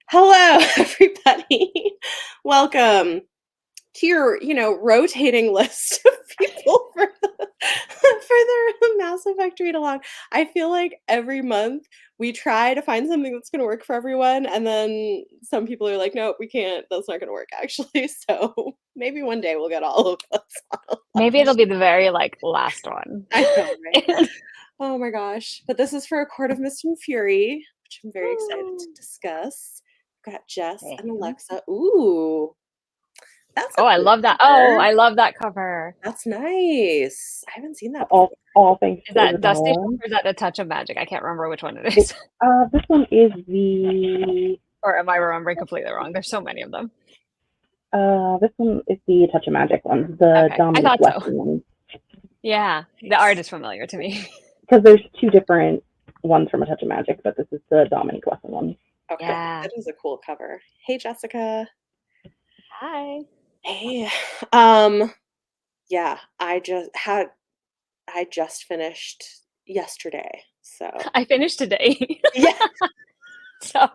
Hello, everybody. Welcome to your, rotating list of people for the Mass Effect read along. I feel like every month we try to find something that's going to work for everyone, and then some people are like, "Nope, we can't. That's not going to work." Actually, so maybe one day we'll get all of us on a Maybe it'll be the very last one. I know, right? Oh my gosh. But this is for A Court of Mist and Fury, which I'm very excited to discuss. We've got Jess and Alexa. Ooh, that's a Oh, I cool love that. cover. Oh, I love that cover. That's nice. I haven't seen that before. All thanks Is to that Dusty Dawn. or is that A Touch of Magic? I can't remember which one it is. This one is the. Or am I remembering completely wrong? There's so many of them. This one is the Touch of Magic one, the Okay. Dominic I thought Weston one. Yeah, the art is familiar to me. Because there's two different ones from A Touch of Magic, but this is the Dominic Weston one. Okay, Yeah. that is a cool cover. Hey, Jessica. Hi. Hey. Yeah, I just finished yesterday. So I finished today. yeah. So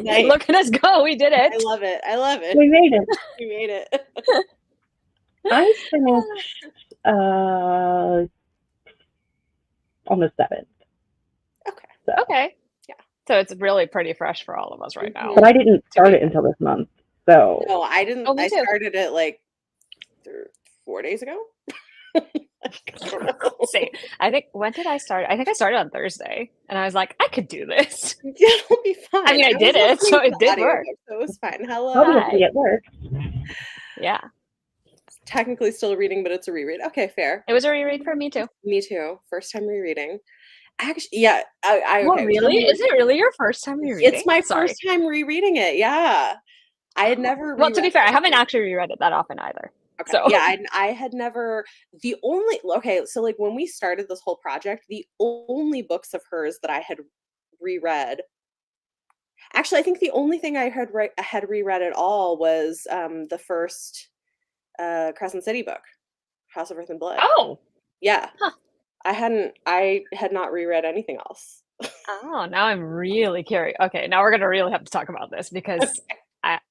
Nice. look at us go. We did it. I love it. I love it. We made it. We made it. I finished on the 7th. Okay. So. Okay. Yeah. So it's really pretty fresh for all of us right now. But I didn't start it until this month. So No, I didn't. Oh, me I too. started it like 4 days ago. Same. When did I start? I think I started on Thursday, and I was like, I could do this. Yeah, it'll be fine. I mean, I did it, so it did work. So it was fine. Hello. obviously it worked. Yeah. It's technically still a reading, but it's a reread. Okay, fair. It was a reread for me too. Me too. First time rereading. Actually, yeah. Well, okay, really? Is it really your first time rereading? It's my first time rereading it. Yeah. I had never. Well, to be fair, I haven't actually reread it that often either. Okay. So yeah, I had never. So like when we started this whole project, the only books of hers that I had reread. Actually, I think the only thing I had reread at all was the first Crescent City book, House of Earth and Blood. Oh. Yeah. Huh. I had not reread anything else. Oh, now I'm really curious. Okay, now we're gonna really have to talk about this because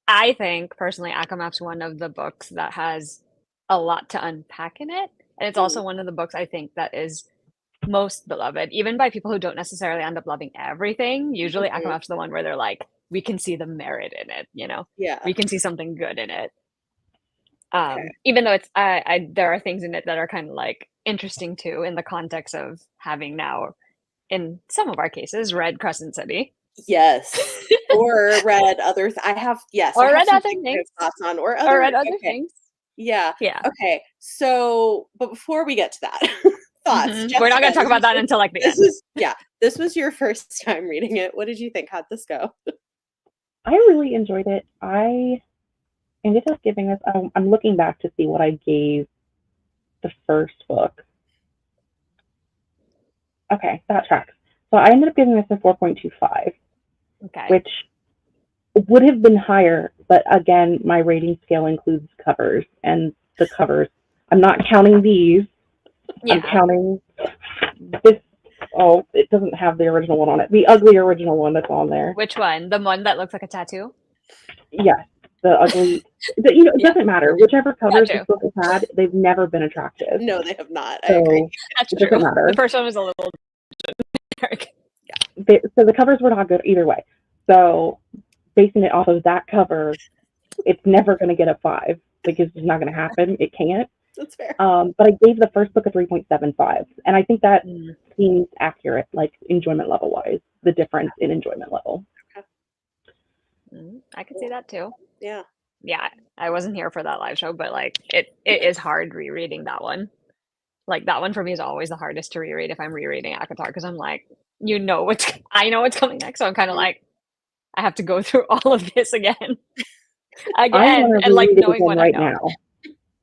I think personally ACOMAF's one of the books that has a lot to unpack in it. And it's also one of the books I think that is most beloved, even by people who don't necessarily end up loving everything. Usually ACOMAF's the one where they're like, we can see the merit in it, Yeah. we can see something good in it. Okay. Even though it's there are things in it that are kind of like interesting too in the context of having now, in some of our cases, read Crescent City. Yes. Or read other I have yes. Or I have read some other things. Thoughts on or read other okay. things. Yeah. Yeah. Okay. So, but before we get to that, thoughts. Mm-hmm. We're not going to talk about that until like the end. This was your first time reading it. What did you think? How'd this go? I really enjoyed it. I ended up giving this. I'm looking back to see what I gave the first book. Okay, that tracks. So I ended up giving this a 4.25. Okay. Which would have been higher, but again, my rating scale includes covers, and the covers, I'm not counting these. Yeah. I'm counting this. Oh, it doesn't have the original one on it. The ugly original one that's on there. Which one? The one that looks like a tattoo? Yes, the ugly. It doesn't matter. Whichever covers this book has had, they've never been attractive. No, they have not. So I agree. That's it true. doesn't matter. The first one was a little generic. So the covers were not good either way. So basing it off of that cover, it's never going to get a 5 because it's not going to happen. It can't. That's fair. But I gave the first book a 3.75, and I think that seems accurate, like enjoyment level wise, the difference in enjoyment level. Okay. I could see that too. Yeah. Yeah, I wasn't here for that live show, but like it is hard rereading that one. Like that one for me is always the hardest to reread if I'm rereading ACOTAR because I'm like, I know what's coming next, so I'm kind of like, I have to go through all of this again, and like knowing what I know. Now.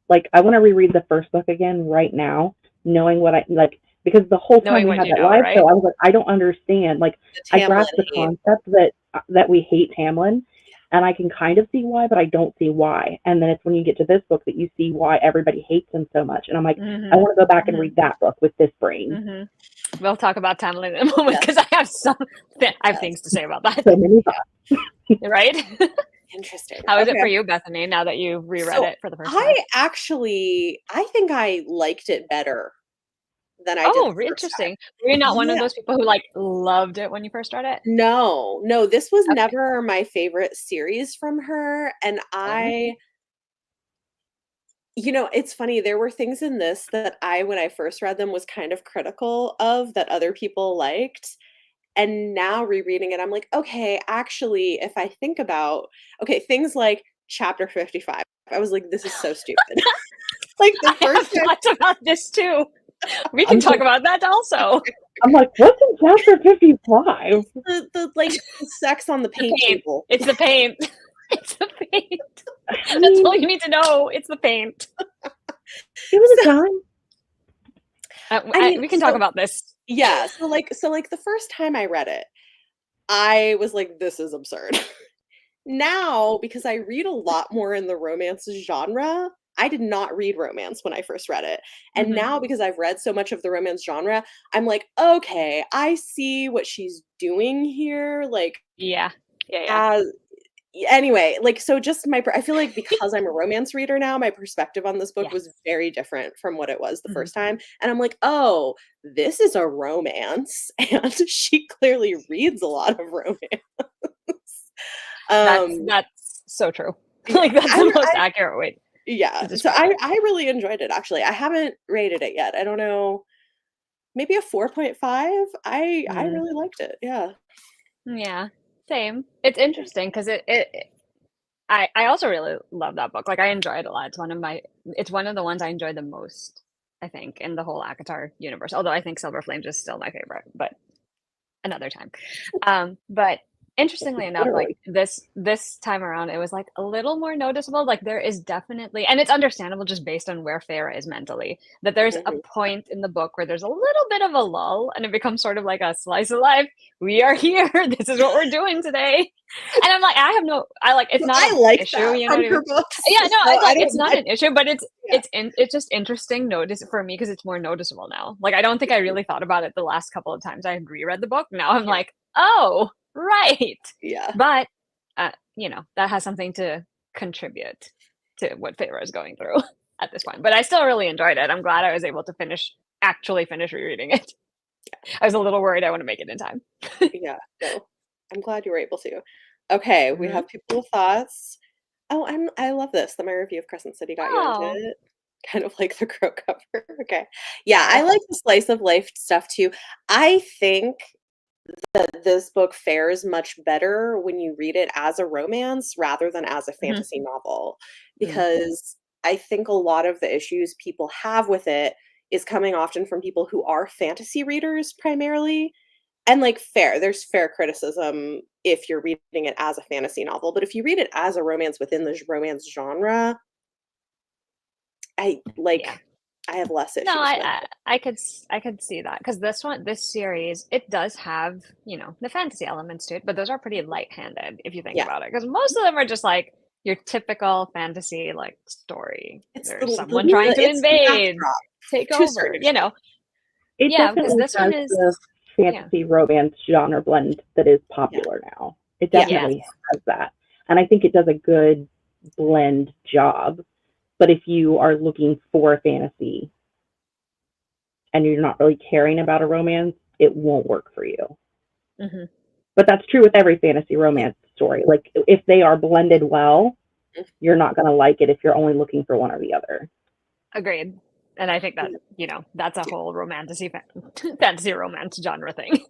Like I want to reread the first book again right now, knowing what I like, because the whole time we had that live show, I was like, I don't understand. Like I grasp the concept that we hate Tamlin, and I can kind of see why, but I don't see why. And then it's when you get to this book that you see why everybody hates him so much. And I'm like, I want to go back and read that book with this brain. We'll talk about Tamlin in a moment because I have things to say about that. So many thoughts. Right? Interesting. How is it for you, Bethany, now that you've reread it for the first time? I think I liked it better than I did the first interesting. time. Were you not one of those people who like loved it when you first read it? No, this was never my favorite series from her, and it's funny, there were things in this that when I first read them, was kind of critical of that other people liked. And now rereading it, I'm like, okay, actually, if I think about things like chapter 55, I was like, this is so stupid. Like the first time thoughts about this too. We can talk about that also. I'm like, what's in chapter 55? The sex on the paint table. It's the paint. It's the paint. That's all you need to know. It's the paint. Give it a time. We can talk about this. Yeah. So the first time I read it, I was like, this is absurd. Now, because I read a lot more in the romance genre, I did not read romance when I first read it. And now, because I've read so much of the romance genre, I'm like, okay, I see what she's doing here. Like, anyway, so just I feel like because I'm a romance reader now, my perspective on this book was very different from what it was the first time. And I'm like, oh, this is a romance. And she clearly reads a lot of romance. That's so true. Like that's the most accurate way. Yeah. So I really enjoyed it, actually. I haven't rated it yet. I don't know. Maybe a 4.5. I really liked it. Yeah. Yeah. Same. It's interesting because I also really love that book. Like I enjoy it a lot. It's one of the ones I enjoy the most, I think, in the whole ACOTAR universe. Although I think Silver Flames is still my favorite, but another time. But interestingly enough, like this time around, it was like a little more noticeable. Like there is definitely, and it's understandable just based on where Feyre is mentally, that there's a point in the book where there's a little bit of a lull and it becomes sort of like a slice of life. We are here. This is what we're doing today. And I'm like, it's not an issue, you know what I mean? Yeah, no, it's not an issue, but it's just interesting notice for me because it's more noticeable now. Like I don't think I really thought about it the last couple of times I reread the book. Now I'm like, oh, right. Yeah. But that has something to contribute to what Feyre is going through at this point. But I still really enjoyed it. I'm glad I was able to actually finish rereading it. I was a little worried I wouldn't make it in time. Yeah, no. I'm glad you were able to. Okay, we have people with thoughts. Oh, I love this. That my review of Crescent City got you into it. Kind of like the Crow cover. Okay. Yeah, I like the slice of life stuff too. I think that this book fares much better when you read it as a romance rather than as a fantasy novel, because I think a lot of the issues people have with it is coming often from people who are fantasy readers primarily. And like there's fair criticism if you're reading it as a fantasy novel, but if you read it as a romance within the romance genre, I have less issues. No, I could see that because this series, it does have the fantasy elements to it, but those are pretty light-handed if you think about it, because most of them are just like your typical fantasy like story. There's someone trying to invade, take over, It definitely this one is the fantasy romance genre blend that is popular now. It definitely has that, and I think it does a good blend job. But if you are looking for a fantasy and you're not really caring about a romance, it won't work for you. But that's true with every fantasy romance story. Like if they are blended well, you're not going to like it if you're only looking for one or the other. Agreed. And I think that, that's a whole fantasy romance genre thing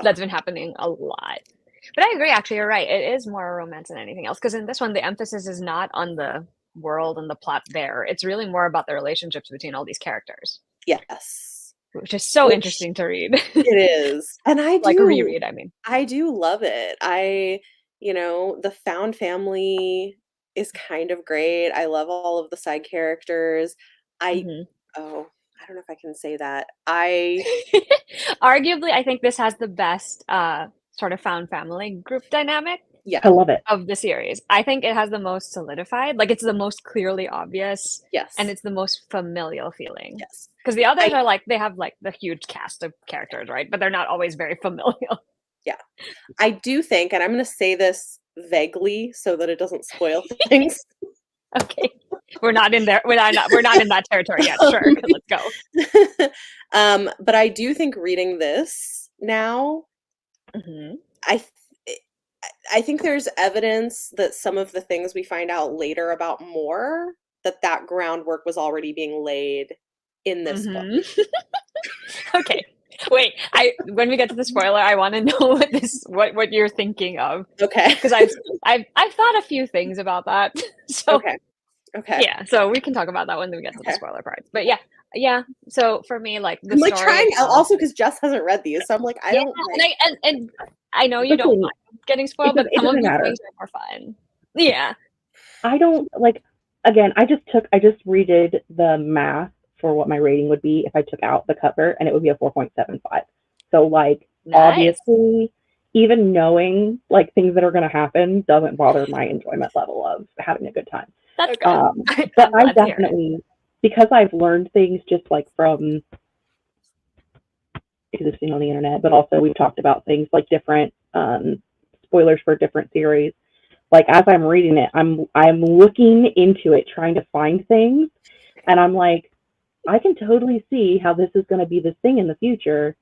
that's been happening a lot. But I agree, actually, you're right. It is more romance than anything else. Because in this one, the emphasis is not on the world and the plot there. It's really more about the relationships between all these characters. Yes. Which is so interesting to read. It is. And I do reread, I mean. I do love it. The found family is kind of great. I love all of the side characters. I don't know if I can say that. Arguably, I think this has the best sort of found family group dynamic. Yeah. I love it. Of the series. I think it has the most solidified, like it's the most clearly obvious. Yes. And it's the most familial feeling. Yes. Because the others are like, they have like the huge cast of characters, right? But they're not always very familial. Yeah. I do think, and I'm going to say this vaguely so that it doesn't spoil things. Okay. We're not in there. We're not in that territory yet. Sure. Let's go. But I do think reading this now, I think there's evidence that some of the things we find out later about more, that groundwork was already being laid in this book. Okay. Wait, when we get to the spoiler, I want to know what you're thinking of. Okay. Because I've thought a few things about that. So okay. Yeah, so we can talk about that when we get to the spoiler parts. But yeah. So for me, like I'm like trying also because Jess hasn't read these, so I'm like, I don't. And I know you don't mind getting spoiled, but some of these things are more fun. Yeah. I don't like. Again, I just redid the math for what my rating would be if I took out the cover, and it would be a 4.75. So like, obviously, even knowing like things that are going to happen doesn't bother my enjoyment level of having a good time. That's good. But I definitely, because I've learned things just like from existing on the internet, but also we've talked about things like different spoilers for different series. Like as I'm reading it, I'm looking into it, trying to find things, and I'm like, I can totally see how this is going to be this thing in the future.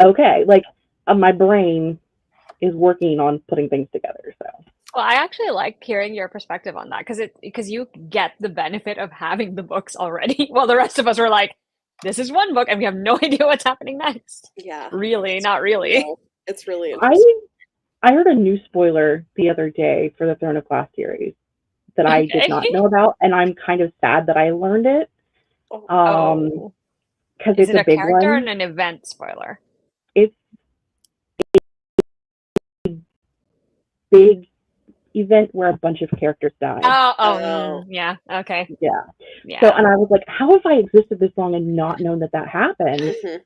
Okay, like my brain is working on putting things together. So. Well, I actually like hearing your perspective on that because you get the benefit of having the books already, while the rest of us were like, this is one book and we have no idea what's happening next. Yeah. Really, not really. No, it's really interesting. I heard a new spoiler the other day for the Throne of Glass series that I did not know about, and I'm kind of sad that I learned it. Because it's a big character one. and an event spoiler? It's a big event where a bunch of characters die. Yeah, okay. Yeah. So, and I was like, how have I existed this long and not known that happened? Mm-hmm.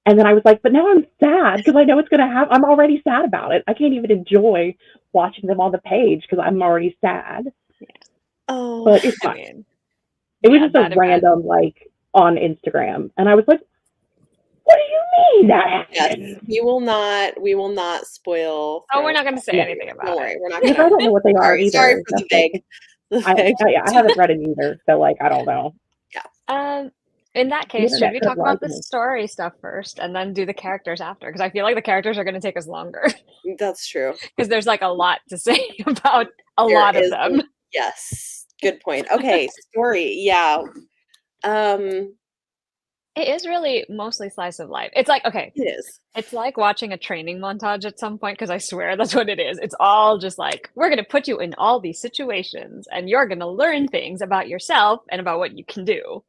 And then I was like, but now I'm sad because I know it's going to happen. I'm already sad about it. I can't even enjoy watching them on the page because I'm already sad. Yeah. Oh, but it's fine. It was just a random, like, on Instagram. And I was like, what do you mean that happened? Yes, we will not spoil. Oh, we're not going to say anything about it. Don't worry, we're not going to. I don't know what they are either. Sorry for the vague. I haven't read it either, so, like, I don't know. Yeah. In that case, should we talk about the story stuff first and then do the characters after? Because I feel like the characters are going to take us longer. That's true. Because there's like a lot to say about a lot of them. Yes. Good point. Okay, story. Yeah. It is really mostly slice of life. It's like, okay. It is. It's like watching a training montage at some point, because I swear that's what it is. It's all just like, we're going to put you in all these situations and you're going to learn things about yourself and about what you can do.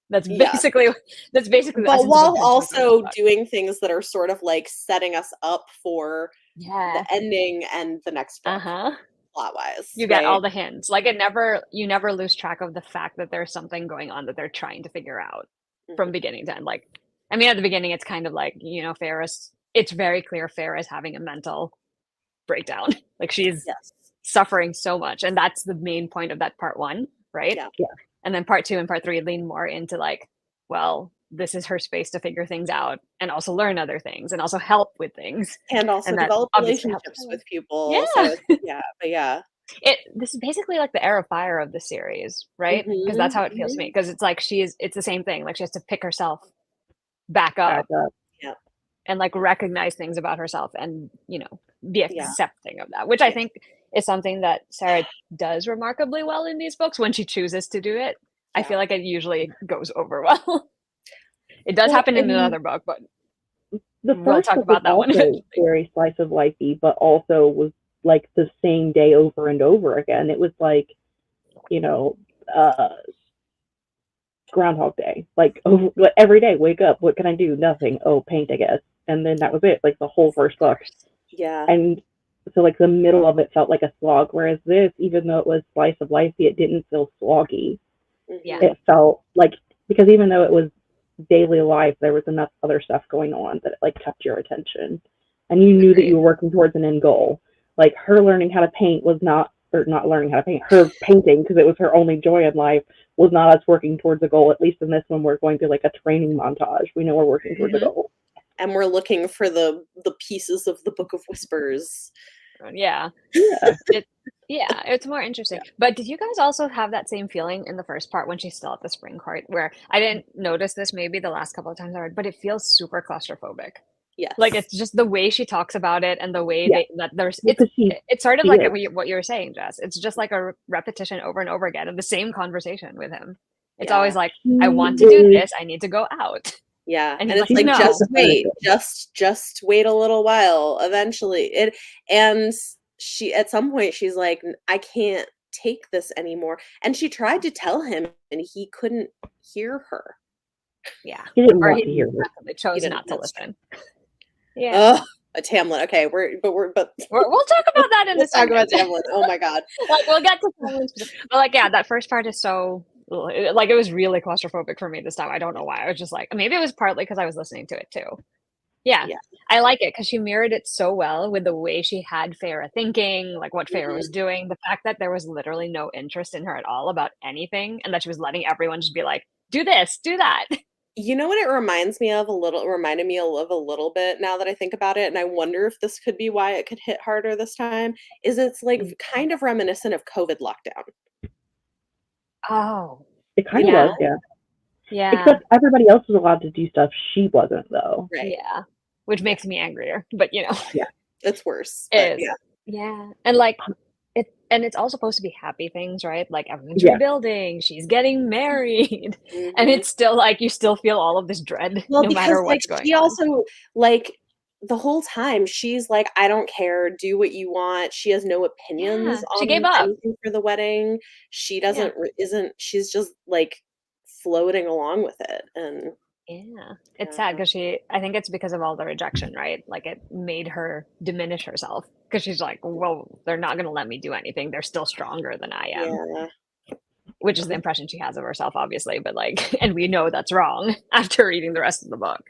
That's basically but while also doing things that are sort of like setting us up for the ending and the next book, plot wise. You get all the hints. Like you never lose track of the fact that there's something going on that they're trying to figure out from beginning to end. Like, I mean, at the beginning, it's kind of like, you know, Ferris. It's very clear Ferris having a mental breakdown. Like she's suffering so much, and that's the main point of that part one, right? Yeah. And then part 2 and part 3 lean more into like, well, this is her space to figure things out and also learn other things and also help with things. And also develop relationships with people. Yeah. So this is basically like the Heir of Fire of the series, right? Because that's how it feels to me. Because it's like it's the same thing. Like she has to pick herself back up. Yeah. And like recognize things about herself and, you know, be accepting of that, which I think is something that Sarah does remarkably well in these books when she chooses to do it. I feel like it usually goes over well. It does happen in another book, but we'll talk about that one. Very slice of lifey, but also was like the same day over and over again. It was like, you know, Groundhog Day. Like every day, wake up. What can I do? Nothing. Oh, paint, I guess. And then that was it. Like the whole first book. Yeah. And so like the middle of it felt like a slog, whereas this, even though it was slice of lifey, it didn't feel sloggy. Yeah. It felt like, because even though it was daily life, there was enough other stuff going on that it like kept your attention, and you knew that you were working towards an end goal. like her learning how to paint was not, or not learning how to paint, her painting, because it was her only joy in life, was not us working towards a goal. At least in this one, we're going through like a training montage. We know we're working towards a goal. And we're looking for the pieces of the Book of Whispers. Yeah. It's more interesting. But did you guys also have that same feeling in the first part when she's still at the spring court, where I didn't notice this maybe the last couple of times I read, but it feels super claustrophobic. Yes. Like, it's just the way she talks about it and the way that there's, it's sort of like what you were saying, Jess. It's just like a repetition over and over again of the same conversation with him. It's always like, I want to do this. I need to go out. Yeah. And it's like, no. just wait a little while. Eventually and she, at some point she's like, I can't take this anymore. And she tried to tell him and he couldn't hear her. Yeah. He didn't want to hear her. He chose not to listen. Yeah. Oh, a Tamlin. Okay, we'll talk about that in a second. Talk about Tamlin. Oh my god. Like, we'll get to Tamlin. But like, yeah, that first part is so, like, it was really claustrophobic for me this time. I don't know why. I was just like, maybe it was partly because I was listening to it too. Yeah. I like it because she mirrored it so well with the way she had Feyre thinking, like what Feyre was doing. The fact that there was literally no interest in her at all about anything, and that she was letting everyone just be like, do this, do that. You know what it reminded me of a little bit now that I think about it, and I wonder if this could be why it could hit harder this time, is it's like kind of reminiscent of COVID lockdown. Oh. It kind of was, yeah. Yeah. Except everybody else was allowed to do stuff. She wasn't, though. Right. Yeah. Which makes me angrier. But, you know. Yeah. It's worse. But, yeah. And like, it's all supposed to be happy things, right? Like, everyone's rebuilding, she's getting married. And it's still like, you still feel all of this dread no matter what's going on. She also, like, the whole time, she's like, I don't care, do what you want. She has no opinions on she gave up anything for the wedding. She doesn't, she's just, like, floating along with it. And it's sad because I think it's because of all the rejection, right? Like, it made her diminish herself because she's like, well, they're not going to let me do anything. They're still stronger than I am. Which is the impression she has of herself, obviously. But like, and we know that's wrong after reading the rest of the book.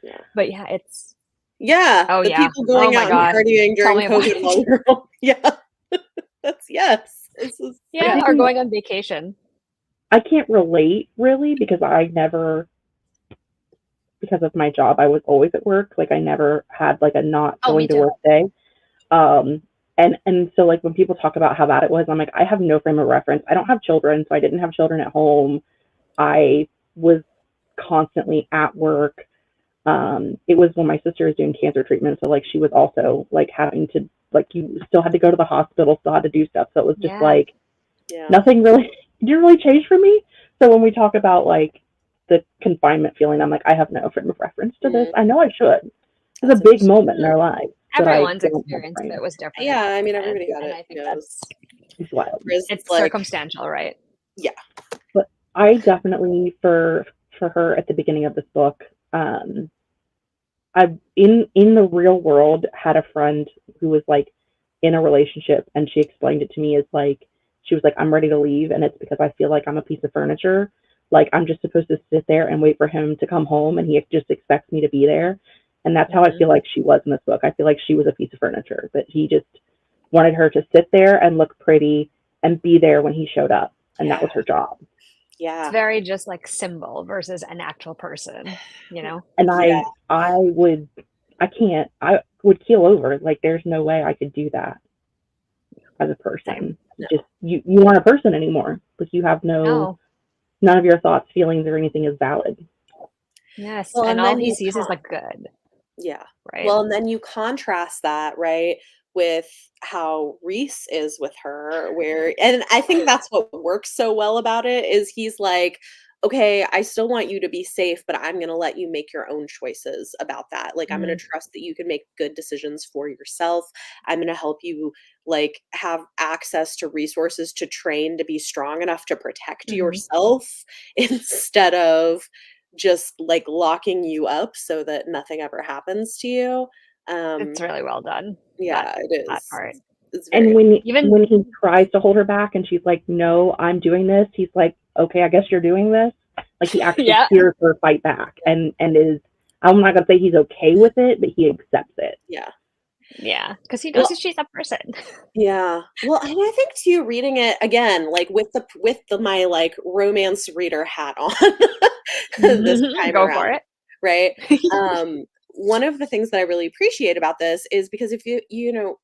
Yeah. But yeah, it's. Yeah. Oh, the people going out and partying during COVID. Yeah. That's This is, or going on vacation. I can't relate really because because of my job, I was always at work. Like, I never had like a not going to work day. And so like when people talk about how bad it was, I'm like, I have no frame of reference. I don't have children, so I didn't have children at home. I was constantly at work. It was when my sister was doing cancer treatment, so like she was also like having to, like, you still had to go to the hospital, still had to do stuff. So it was just like nothing really didn't really change for me. So when we talk about like the confinement feeling, I'm like, I have no frame of reference to this. I know I should. It's a big moment in their lives. Everyone's experience of it was different. Yeah, I mean, everybody got it. I think it's wild. It's like, circumstantial, right? Yeah. But I definitely, for her at the beginning of this book, I in the real world had a friend who was like in a relationship, and she explained it to me as like, she was like, I'm ready to leave, and it's because I feel like I'm a piece of furniture. Like, I'm just supposed to sit there and wait for him to come home, and he just expects me to be there. And that's how I feel like she was in this book. I feel like she was a piece of furniture, that he just wanted her to sit there and look pretty and be there when he showed up. And that was her job. Yeah. It's very just like symbol versus an actual person, you know? And I would keel over. Like, there's no way I could do that as a person. No. Just, you aren't a person anymore. Like, you have none of your thoughts, feelings, or anything is valid. Yes. Well, and all he sees is like good. Yeah. Right. Well, and then you contrast that, right, with how Rhys is with her, and I think that's what works so well about it, is he's like, okay, I still want you to be safe, but I'm going to let you make your own choices about that. Like, I'm going to trust that you can make good decisions for yourself. I'm going to help you, like, have access to resources to train to be strong enough to protect yourself instead of just like locking you up so that nothing ever happens to you. It's really well done. Yeah, it is. That part. And when he tries to hold her back and she's like, no, I'm doing this, he's like, okay, I guess you're doing this. Like, he actually hears her fight back and is, I'm not gonna say he's okay with it, but he accepts it. Yeah. Yeah, because he knows she's a person. Yeah. Well, and I think too, reading it again, like with my like romance reader hat on this time Go for around, it. right? One of the things that I really appreciate about this is because if you know,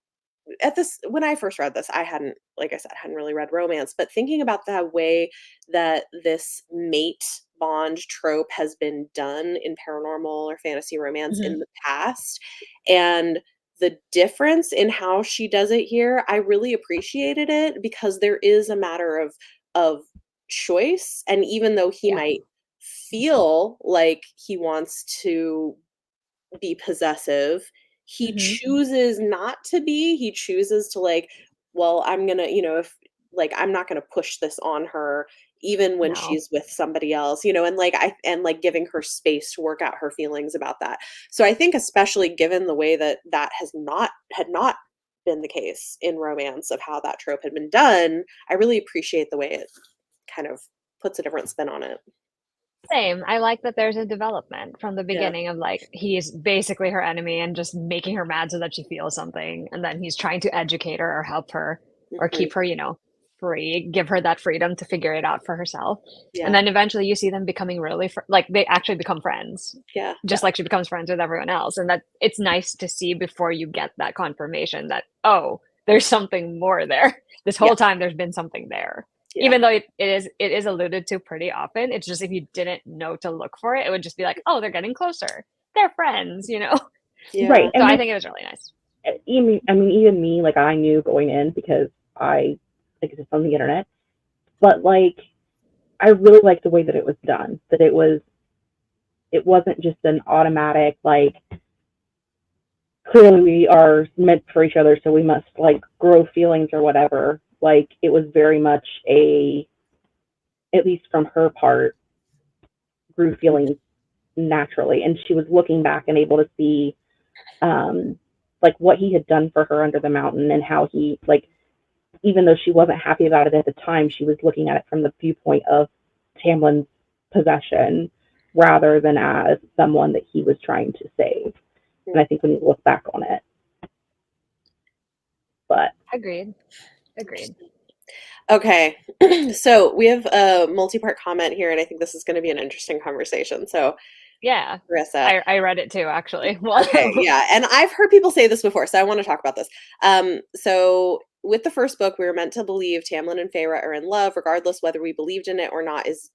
when I first read this, I hadn't, like I said, hadn't really read romance, but thinking about the way that this mate bond trope has been done in paranormal or fantasy romance in the past, and the difference in how she does it here, I really appreciated it because there is a matter of choice, and even though he might feel like he wants to be possessive, he chooses not to be. He chooses to like, well, I'm gonna, if like I'm not gonna push this on her even when No. she's with somebody else, and like giving her space to work out her feelings about that. So I think especially given the way that had not been the case in romance of how that trope had been done, I really appreciate the way it kind of puts a different spin on it. Same. I like that there's a development from the Yeah. beginning of like he's basically her enemy and just making her mad so that she feels something, and then he's trying to educate her or help her or Mhm. keep her, free, give her that freedom to figure it out for herself. And Yeah. then eventually you see them becoming really like they actually become friends, Yeah. just like she becomes friends with everyone else. And that it's nice to see before you get that confirmation that, oh, there's something more there. This Yeah. whole time there's been something there. Yeah. Even though it is alluded to pretty often, it's just if you didn't know to look for it, it would just be like, oh, they're getting closer. They're friends, Yeah. Right. So And I think it was really nice. even me, like I knew going in because I like it's on the internet, but like I really liked the way that it was done. That it wasn't just an automatic like clearly we are meant for each other, so we must like grow feelings or whatever. Like it was very much at least from her part, grew feelings naturally, and she was looking back and able to see like what he had done for her under the mountain and how he like even though she wasn't happy about it at the time, she was looking at it from the viewpoint of Tamlin's possession rather than as someone that he was trying to save. And I think when you look back on it, but Agreed. Okay, so we have a multi-part comment here, and I think this is going to be an interesting conversation. So, Yeah. Carissa, I read it too, actually. okay, yeah, and I've heard people say this before, so I want to talk about this. So with the first book, we were meant to believe Tamlin and Feyre are in love, regardless whether we believed in it or not. It's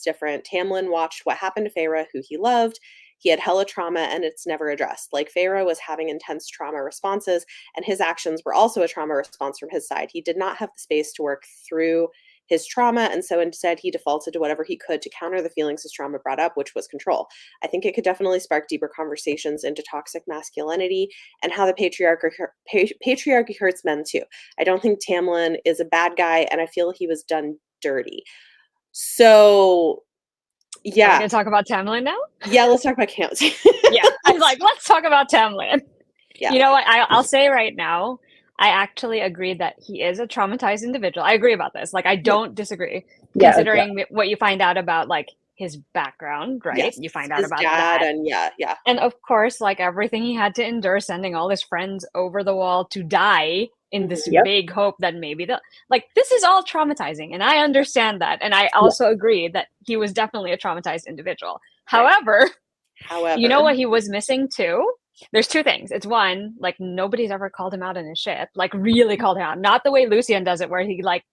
different. Tamlin watched what happened to Feyre, who he loved. He had hella trauma, and it's never addressed. Like Feyre was having intense trauma responses, and his actions were also a trauma response from his side. He did not have the space to work through his trauma, and so instead he defaulted to whatever he could to counter the feelings his trauma brought up, which was control. I think it could definitely spark deeper conversations into toxic masculinity and how the patriarchy hurts men too. I don't think Tamlin is a bad guy, and I feel he was done dirty. So, Are we yeah. going to talk about Tamlin now? Yeah, let's talk about Camps. Yeah, I'm like, let's talk about Tamlin. Yeah. You know what? I'll say right now, I actually agree that he is a traumatized individual. I agree about this. Like, I don't disagree, considering what you find out about like his background, right? Yes, you find out his about dad, that, and yeah. and of course, like everything he had to endure, sending all his friends over the wall to die in this vague hope that maybe they'll like this is all traumatizing, and I understand that, and I also agree that he was definitely a traumatized individual. However, you know what he was missing too? There's two things. It's one, like nobody's ever called him out in his shit, like really called him out. Not the way Lucian does it, where he like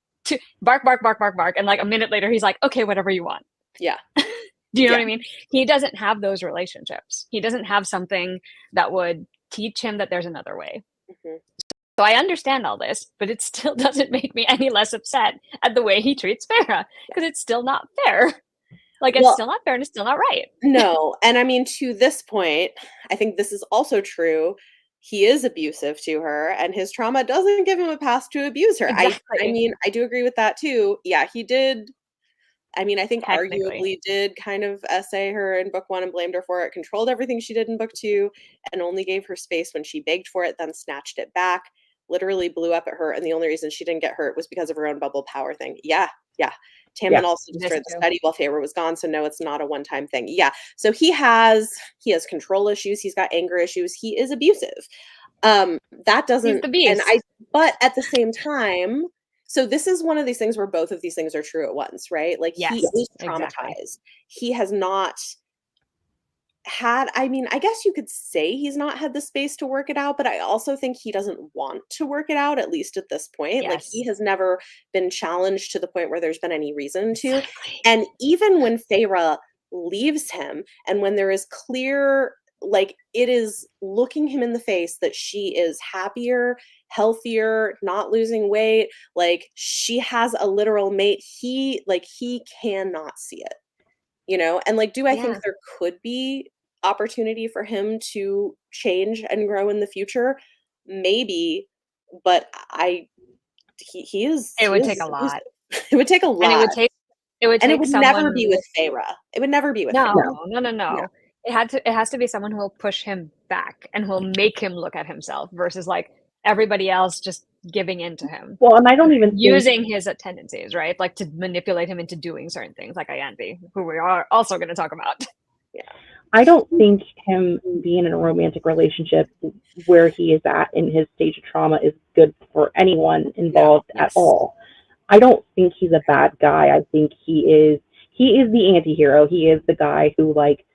bark, bark, bark, bark, bark, and like a minute later he's like, okay, whatever you want. Yeah. Do you know what I mean? He doesn't have those relationships. He doesn't have something that would teach him that there's another way. So I understand all this, but it still doesn't make me any less upset at the way he treats Farah, because it's still not fair. Like, it's still not fair and it's still not right. No. And I mean, to this point, I think this is also true. He is abusive to her, and his trauma doesn't give him a pass to abuse her. Exactly. I mean, I do agree with that too. Yeah, he did. I mean, I think arguably did kind of essay her in book 1 and blamed her for it, controlled everything she did in book 2, and only gave her space when she begged for it, then snatched it back, literally blew up at her, and the only reason she didn't get hurt was because of her own bubble power thing. Yeah. Tamlin also destroyed the study while Feyre was gone, so no, it's not a one-time thing. Yeah, so he has control issues, he's got anger issues, he is abusive. That He's doesn't the beast. but at the same time, so this is one of these things where both of these things are true at once, right? Like, he Yes, is exactly. traumatized. He has not had, I mean, I guess you could say he's not had the space to work it out, but I also think he doesn't want to work it out, at least at this point. Like, he Yes, has never been challenged to the point where there's been any reason to. exactly. And even when Feyre leaves him, and when there is clear, like, it is looking him in the face that she is happier, healthier, not losing weight, like, she has a literal mate, he cannot see it, you know? And, like, do I think Yeah, there could be opportunity for him to change and grow in the future? Maybe, but he is it he would take is a he's lot, it would take a and lot, it would and it take would never someone be with with Feyre. It would never be with Feyre. no, No. no, no, Yeah. no. It has to be someone who will push him back and who will make him look at himself versus like everybody else just giving in to him, Well, and I don't even think using his tendencies, right? Like to manipulate him into doing certain things, like Ianthe, who we are also going to talk about. Yeah. I don't think him being in a romantic relationship where he is at in his stage of trauma is good for anyone No. involved at Yes. all. I don't think he's a bad guy. I think he is the anti-hero. He is the guy who, like,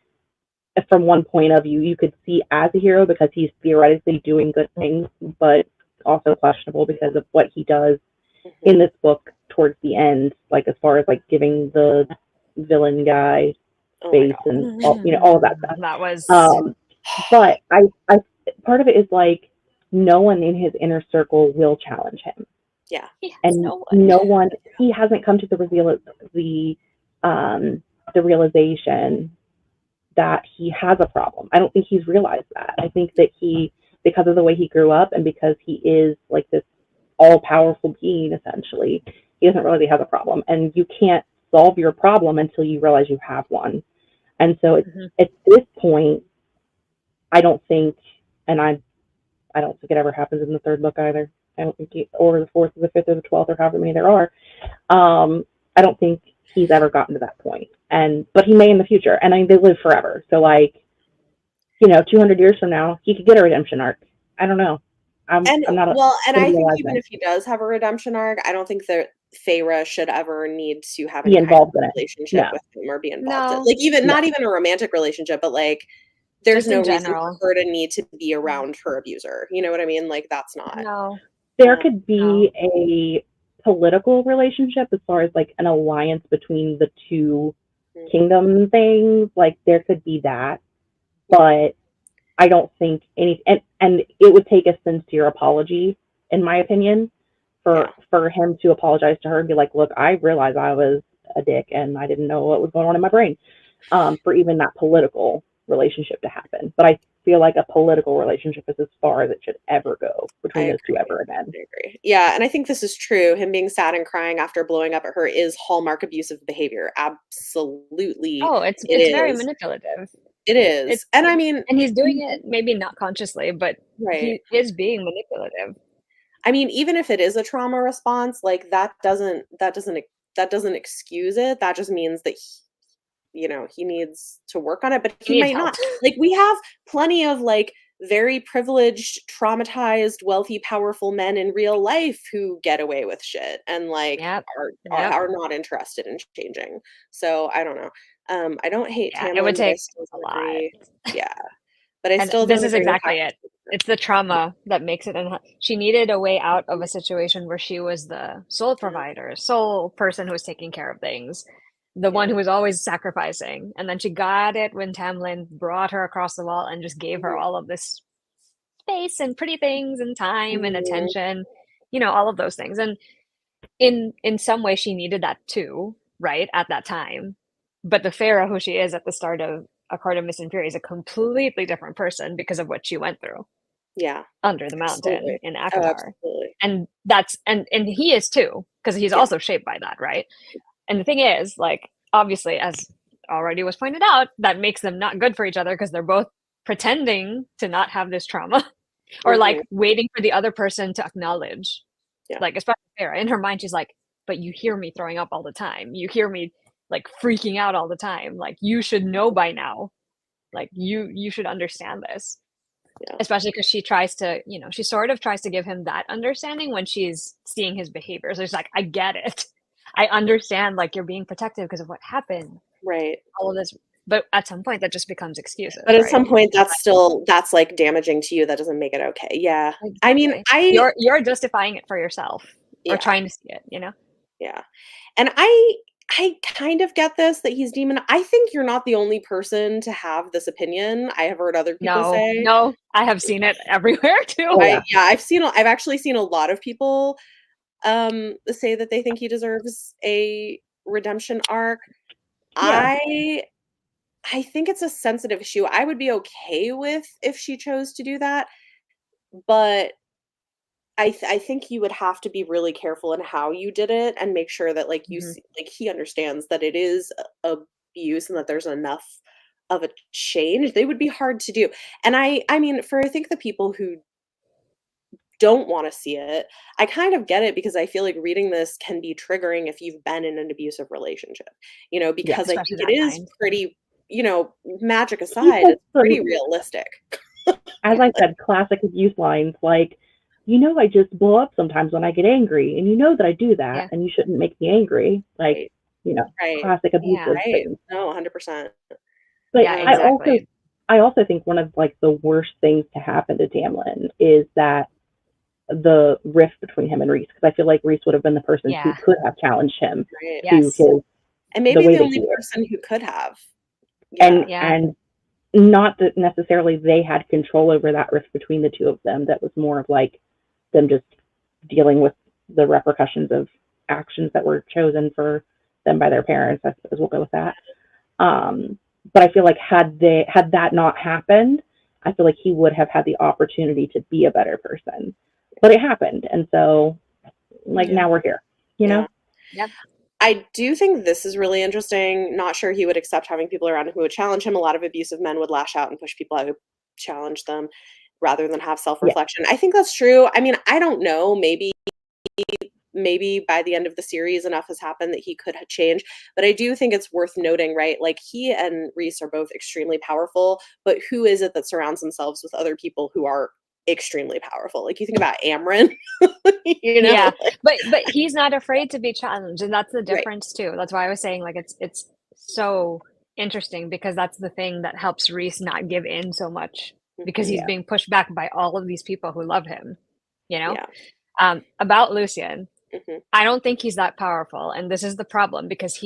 from one point of view you could see as a hero because he's theoretically doing good things, but also questionable because of what he does in Mhm. this book towards the end, like as far as like giving the villain guy Oh my space god. and all, all of that stuff. That was Um, but I part of it is like no one in his inner circle will challenge him, he has and no one. no one he hasn't come to um, the realization that he has a problem. I don't think he's realized that. I think that because of the way he grew up and because he is like this all powerful being essentially, he doesn't realize he has a problem. And you can't solve your problem until you realize you have one. And so at this point, I don't think, and I don't think it ever happens in the third book either. I don't think or the fourth or the fifth or the 12th or however many there are. I don't think he's ever gotten to that point. But he may in the future. And I mean, they live forever. So like, 200 years from now, he could get a redemption arc. I don't know. And I'm not well, and going to I be think alive even then. if he does have a redemption arc, I don't think that Feyre should ever need to have Be any kind of involved in it. relationship No, with him or be involved in, No, like, even no. not even a romantic relationship, but like there's just no in reason for general. her to need to be around her abuser. You know what I mean? Like, that's not. No, There uh, could no. be a political relationship as far as like an alliance between the two mm, kingdom things. Like there could be that, yeah, but I don't think and it would take a sincere apology, in my opinion, yeah, for him to apologize to her and be like, look, I realized I was a dick and I didn't know what was going on in my brain. For even that political relationship to happen. But I feel like a political relationship is as far as it should ever go I between those two agree. ever again. I agree. Yeah, and I think this is true. Him being sad and crying after blowing up at her is hallmark abusive behavior. Absolutely, Oh, it it's very is. manipulative. It It is. And I mean, and he's doing it maybe not consciously, but right. he is being manipulative. I mean, even if it is a trauma response, like, that doesn't excuse it. That just means that he needs to work on it, but He he needs might help. not. Like, we have plenty of, like, very privileged, traumatized, wealthy, powerful men in real life who get away with shit and, like, Yep. are Yep. are not interested in changing. So, I don't know. I don't hate Yeah, it would Tamlin, but I take still a don't lot. agree. Yeah, but I And still this don't is agree with exactly having it. It's the trauma that makes it she needed a way out of a situation where she was the sole yeah, provider, sole person who was taking care of things, the one yeah. who was always sacrificing. And then she got it when Tamlin brought her across the wall and just gave her Mhm, all of this space and pretty things and time and mhm, attention, all of those things. And in some way she needed that too, right? At that time. But the Pharaoh who she is at the start of A Court of Mist and Fury is a completely different person because of what she went through yeah, under the mountain absolutely. in Oh, ACOMAF. absolutely. And that's and he is too, because he's Yeah, also shaped by that, right? And the thing is, like, obviously, as already was pointed out, that makes them not good for each other because they're both pretending to not have this trauma or mhm, like waiting for the other person to acknowledge. yeah, Like, especially Sarah, in her mind, she's like, but you hear me throwing up all the time. You hear me like freaking out all the time. Like, you should know by now. Like, you should understand this. Yeah. Especially because she tries to, she sort of tries to give him that understanding when she's seeing his behavior. So she's like, I get it. I understand, like, you're being protective because of what happened. Right. All of this. But at some point, that just becomes excuses, But at right? some point, that's, like, damaging to you. That doesn't make it okay. Yeah. I mean, Exactly. You're justifying it for yourself or Yeah. trying to see it, you know? Yeah. And I kind of get this, that he's demon I think you're not the only person to have this opinion. I have heard other people say. No, I have seen it everywhere too. Oh, yeah. I've actually seen a lot of people, say that they think he deserves a redemption arc. Yeah. I think it's a sensitive issue. I would be okay with if she chose to do that, but I think you would have to be really careful in how you did it and make sure that, like, you Mhm. see like, he understands that it is abuse and that there's enough of a change. They would be hard to do. And I mean, for I think the people who don't wanna see it, I kind of get it because I feel like reading this can be triggering if you've been in an abusive relationship, Yeah. because I Especially think it that is kind. pretty, magic He aside, says it's some, pretty realistic. as I said, classic abuse lines like, I just blow up sometimes when I get angry, and you know that I do that, Yeah. and you shouldn't make me angry. Like, Right, right, classic Yeah. abusive right. things. No, 100%. But Yeah, Yeah, exactly. I also think one of like the worst things to happen to Tamlin is that the rift between him and Reese, because I feel like Reese would have been the person who Yeah. could have challenged him right. to Yes. his And the maybe way the that only he is, person who could have. Yeah, Yeah. and not that necessarily they had control over that rift between the two of them. That was more of like them just dealing with the repercussions of actions that were chosen for them by their parents. I suppose we'll go with that. But I feel like had that not happened, I feel like he would have had the opportunity to be a better person. But it happened, and so like yeah, now we're here. You yeah. know? Yep. I do think this is really interesting. Not sure he would accept having people around him who would challenge him. A lot of abusive men would lash out and push people out who challenge them rather than have Yeah. self-reflection. I think that's true. I mean, I don't know. Maybe by the end of the series enough has happened that he could change, but I do think it's worth noting, right? Like, he and Reese are both extremely powerful, but who is it that surrounds themselves with other people who are extremely powerful? Like, you think about Amryn, Yeah. like, But he's not afraid to be challenged, and that's the right. difference too. That's why I was saying, like, it's so interesting because that's the thing that helps Reese not give in so much because Mhm. he's Yeah. being pushed back by all of these people who love him, you know? Yeah. About Lucian, Mhm. I don't think he's that powerful, and this is the problem because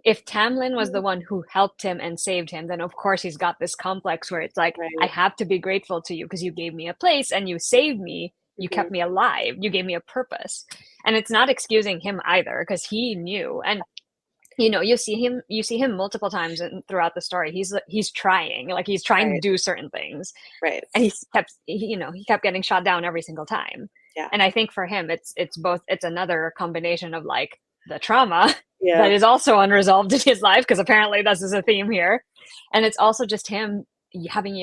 if Tamlin was the one who helped him and saved him, then of course he's got this complex where it's like, I Right. have to be grateful to you because you gave me a place and you saved me, you kept Mhm. me alive, you gave me a purpose. And it's not excusing him either because he knew. And you see him multiple times throughout the story. He's trying, like he's trying to Right. do certain things, Right. and he kept getting shot down every single time. Yeah. And I think for him it's another combination of like the trauma that Yeah. is also unresolved in his life because apparently this is a theme here, and it's also just him having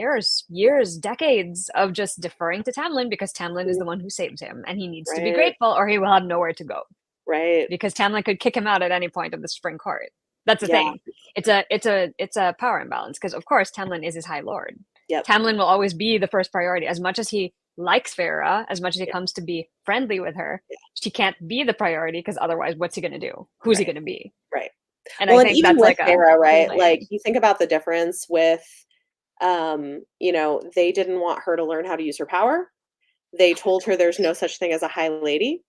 decades of just deferring to Tamlin because Tamlin is Mhm. the one who saved him and he needs to be Right. grateful or he will have nowhere to go Right. because Tamlin could kick him out at any point of the Spring Court. That's the Yeah. thing. It's a power imbalance because of course Tamlin is his High Lord. Yep. Tamlin will always be the first priority. As much as he likes Farah, as much as he Yeah. comes to be friendly with her, Yeah. she can't be the priority because otherwise, what's he gonna do? Who's he Right. gonna be? Right. And Well, I and think even that's with like a Sarah, thin right? Like, layering. you think about the difference with, they didn't want her to learn how to use her power. They told her there's no such thing as a high lady,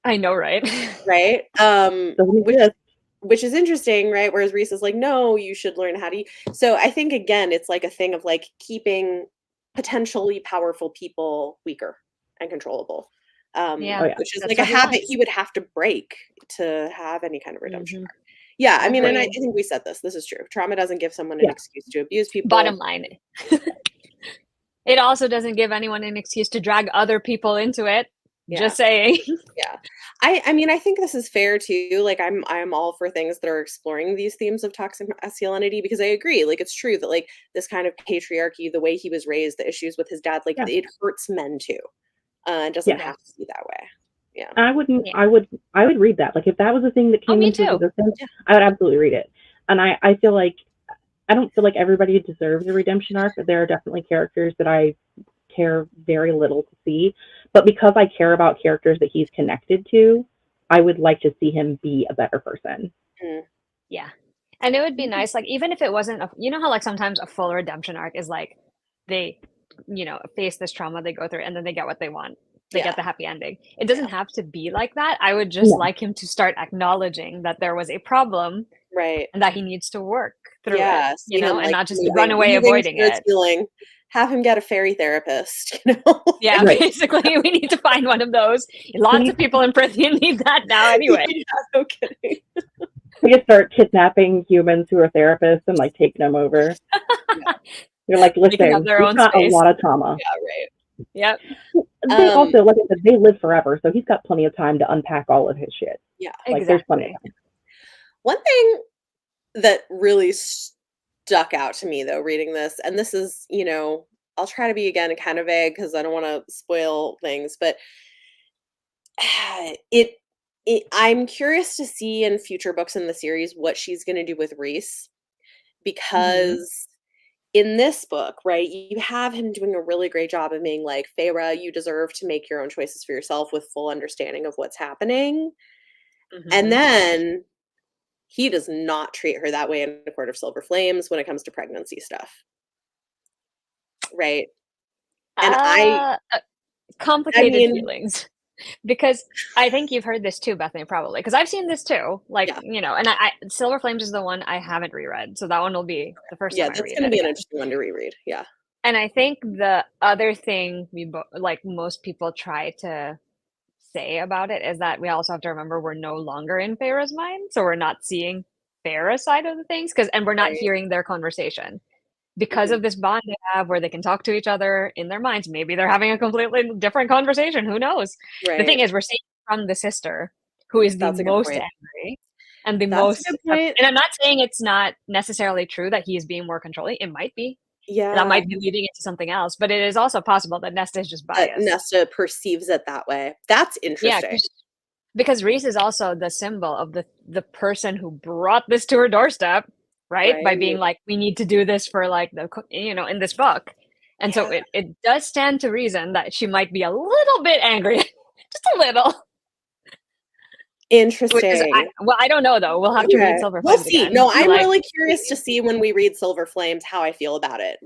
I know, right? right? Doesn't exist. Which is interesting, right? Whereas Reese is like, no, you should learn how to. So I think again, it's like a thing of like keeping potentially powerful people weaker and controllable, Oh Yeah, yeah. which is that's like a what he habit he wants. would have to break to have any kind of redemption Hmm. arc. Yeah, I mean, and I Agreed. think we said this. This is true. Trauma doesn't give someone an Yeah. excuse to abuse Bottom people. line, it also doesn't give anyone an excuse to drag other people into it. Yeah. Just saying. Yeah. I mean, I think this is fair too. Like, I'm all for things that are exploring these themes of toxic masculinity because I agree. Like, it's true that like this kind of patriarchy, the way he was raised, the issues with his dad, like Yeah. it hurts men too. It doesn't Yeah. Yeah. have to be that way. Yeah. Yeah. I would read that. Like if that was a thing that Oh, came me into too. existence, Yeah. I would absolutely read it. And I feel like I don't feel like everybody deserves a redemption arc. There are definitely characters that I care very little to see, but because I care about characters that he's connected to, I would like to see him be a better person. Yeah. And it would be nice, like, even if it wasn't, you know how, like, sometimes a full redemption arc is like they, face this trauma they go through and then they get what they want. They get the happy ending. It doesn't have to be like that. I would just like him to start acknowledging that there was a problem, right, and that he needs to work through it, and like, not just run away avoiding it. Healing. Have him get a fairy therapist, you know? Yeah, basically, we need to find one of those. Lots of people in prison need that now anyway. No kidding. We just start kidnapping humans who are therapists and like taking them over. You're like, listen, we've got a lot of trauma. Yeah, right. Yep. They also, like I said, they live forever, so he's got plenty of time to unpack all of his shit. Yeah, like there's plenty of time. One thing that really stuck out to me, though, reading this, and this is, I'll try to be again kind of vague because I don't want to spoil things, but I'm curious to see in future books in the series what she's going to do with Rhys, because in this book, right, you have him doing a really great job of being like, Feyre, you deserve to make your own choices for yourself with full understanding of what's happening. And then he does not treat her that way in A Court of Silver Flames when it comes to pregnancy stuff. Right. And complicated feelings. Because I think you've heard this too, Bethany, probably. Because I've seen this too. Like, and I Silver Flames is the one I haven't reread. So that one will be the first time I read it. Yeah, that's going to be an interesting one to reread. Yeah. And I think the other thing most people try to say about it is that we also have to remember we're no longer in Feyre's mind. So we're not seeing Feyre's side of the things. And we're not hearing their conversation. Because of this bond they have where they can talk to each other in their minds. Maybe they're having a completely different conversation. Who knows? Right. The thing is, we're seeing from the sister who is the most angry and the most. And I'm not saying it's not necessarily true that he is being more controlling. It might be. Yeah. That might be leading into something else. But it is also possible that Nesta is just biased. Nesta perceives it that way. That's interesting. Yeah, because Rhys is also the symbol of the person who brought this to her doorstep. Right? By being like, we need to do this for like in this book. And so it does stand to reason that she might be a little bit angry. Just a little. Interesting. I don't know though. We'll have to read Silver Flames. We'll see. Again. No, I'm really curious to see when we read Silver Flames how I feel about it.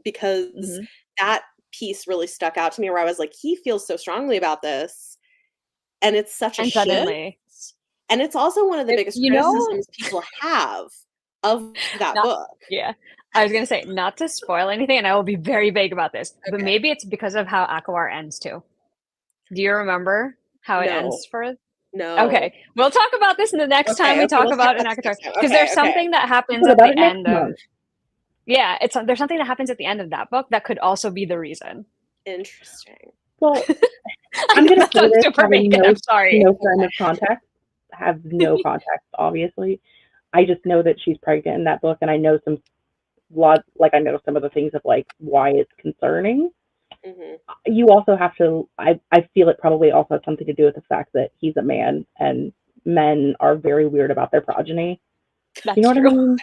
Because that piece really stuck out to me where I was like, he feels so strongly about this. And it's such a shift. And it's also one of the biggest criticisms people have of that book. Yeah. I was going to say, not to spoil anything, and I will be very vague about this, but maybe it's because of how ACOMAF ends too. Do you remember how it ends for? No. Okay. We'll talk about this in the next time we talk about an ACOMAF. Because there's something that happens at the end of... Yeah, there's something that happens at the end of that book that could also be the reason. Interesting. Well, I'm going to say this having I'm sorry. No frame of context. Have no context, obviously. I just know that she's pregnant in that book, and I know I know some of the things of like why it's concerning. You also have to. I feel it probably also has something to do with the fact that he's a man, and men are very weird about their progeny. That's you know true.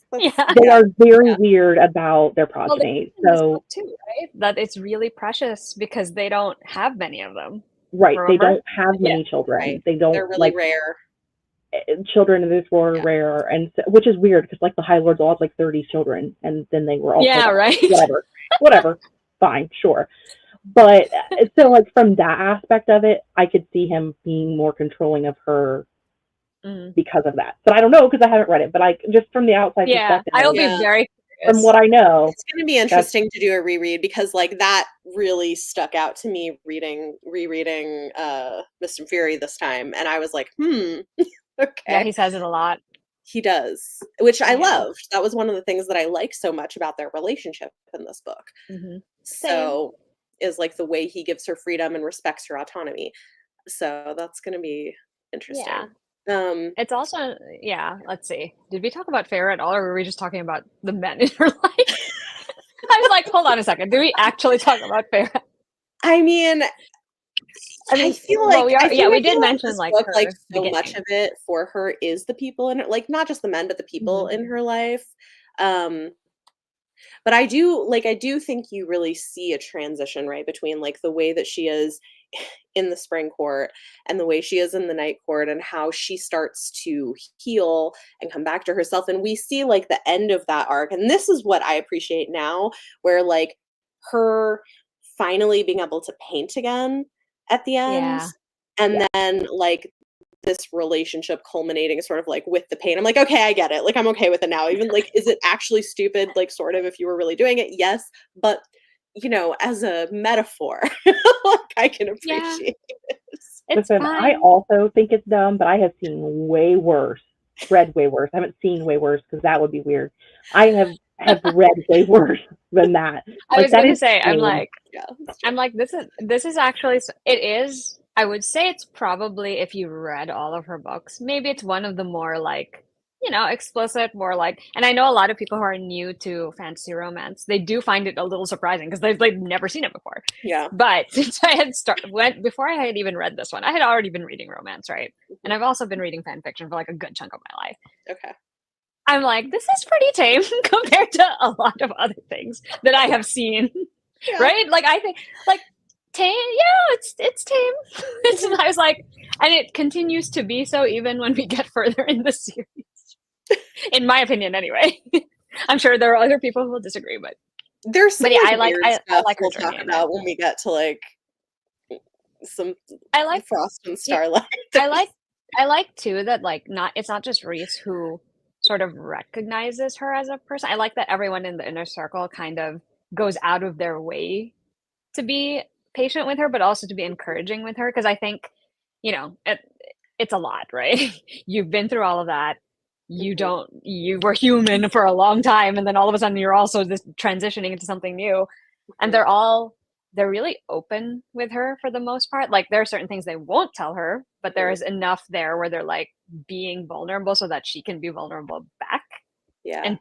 what I mean? They are very weird about their progeny. So too, right? That it's really precious because they don't have many of them. Right. Remember? They don't have many children. Right. They don't. They're really rare. Children in this war are rare, and which is weird because like the High Lords all had like 30 children, and then they were all right. Whatever, fine, sure. But so like from that aspect of it, I could see him being more controlling of her because of that. But I don't know because I haven't read it. But like just from the outside perspective, I'll be very curious. From what I know, it's going to be interesting to do a reread because like that really stuck out to me rereading Mist and Fury this time, and I was like, Okay. Yeah, he says it a lot. He does, which I loved. That was one of the things that I like so much about their relationship in this book. So is like the way he gives her freedom and respects her autonomy. So that's going to be interesting. Yeah. It's also, let's see. Did we talk about Feyre at all, or were we just talking about the men in her life? I was like, hold on a second. Did we actually talk about Feyre? I mean, I feel like we did mention like book, like so much of it for her is the people in it, like not just the men, but the people in her life. But I do think you really see a transition, right, between like the way that she is in the spring court and the way she is in the night court and how she starts to heal and come back to herself. And we see like the end of that arc. And this is what I appreciate now, where like her finally being able to paint again at the end. Yeah. And then like this relationship culminating sort of like with the pain. I'm like, okay, I get it. Like, I'm okay with it now. Even like, is it actually stupid? Like, sort of, if you were really doing it, yes. But as a metaphor, like, I can appreciate it. Listen, I also think it's dumb, but I have seen way worse. Read way worse. I haven't seen way worse because that would be weird. I have read way worse than that. I was gonna say, I'm like, this is actually, it is. I would say it's probably, if you read all of her books, maybe it's one of the more like, explicit, more like, and I know a lot of people who are new to fantasy romance, they do find it a little surprising because they've never seen it before. Yeah. But since I had before I had even read this one, I had already been reading romance, right? And I've also been reading fan fiction for like a good chunk of my life. Okay. I'm like, this is pretty tame compared to a lot of other things that I have seen. Yeah. Right? Like, I think, like, tame, yeah, it's tame. I was like, and it continues to be so even when we get further in the series. In my opinion, anyway. I'm sure there are other people who will disagree, but there's some I like we'll talk about when we get to like some Frost and Starlight. Yeah, I like too that like it's not just Reese who sort of recognizes her as a person. I like that everyone in the inner circle kind of goes out of their way to be patient with her, but also to be encouraging with her. Because I think, it's a lot, right? You've been through all of that. You were human for a long time. And then all of a sudden you're also just transitioning into something new. And they're really open with her for the most part. Like there are certain things they won't tell her, but there is enough there where they're like being vulnerable so that she can be vulnerable back. Yeah. And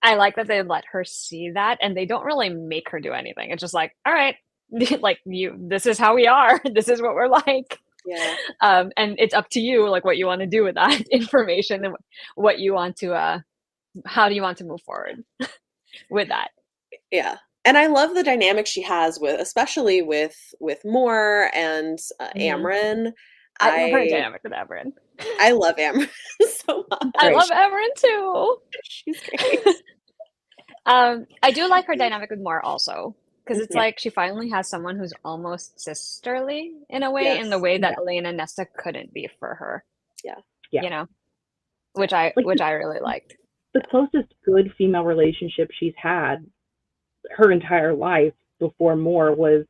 I like that they let her see that and they don't really make her do anything. It's just like, all right, like this is how we are. This is what we're like. Yeah. And it's up to you, like what you want to do with that information and what you want to, how do you want to move forward with that? Yeah. And I love the dynamic she has especially with Moore and Amryn. I love her dynamic with Amryn. I love Amryn so much. I love Amryn too. She's great. I do like her dynamic with Moore also. Because it's like she finally has someone who's almost sisterly in a way, in the way that Elaine and Nesta couldn't be for her. Yeah. Which I really liked. The closest good female relationship she's had her entire life before Moore was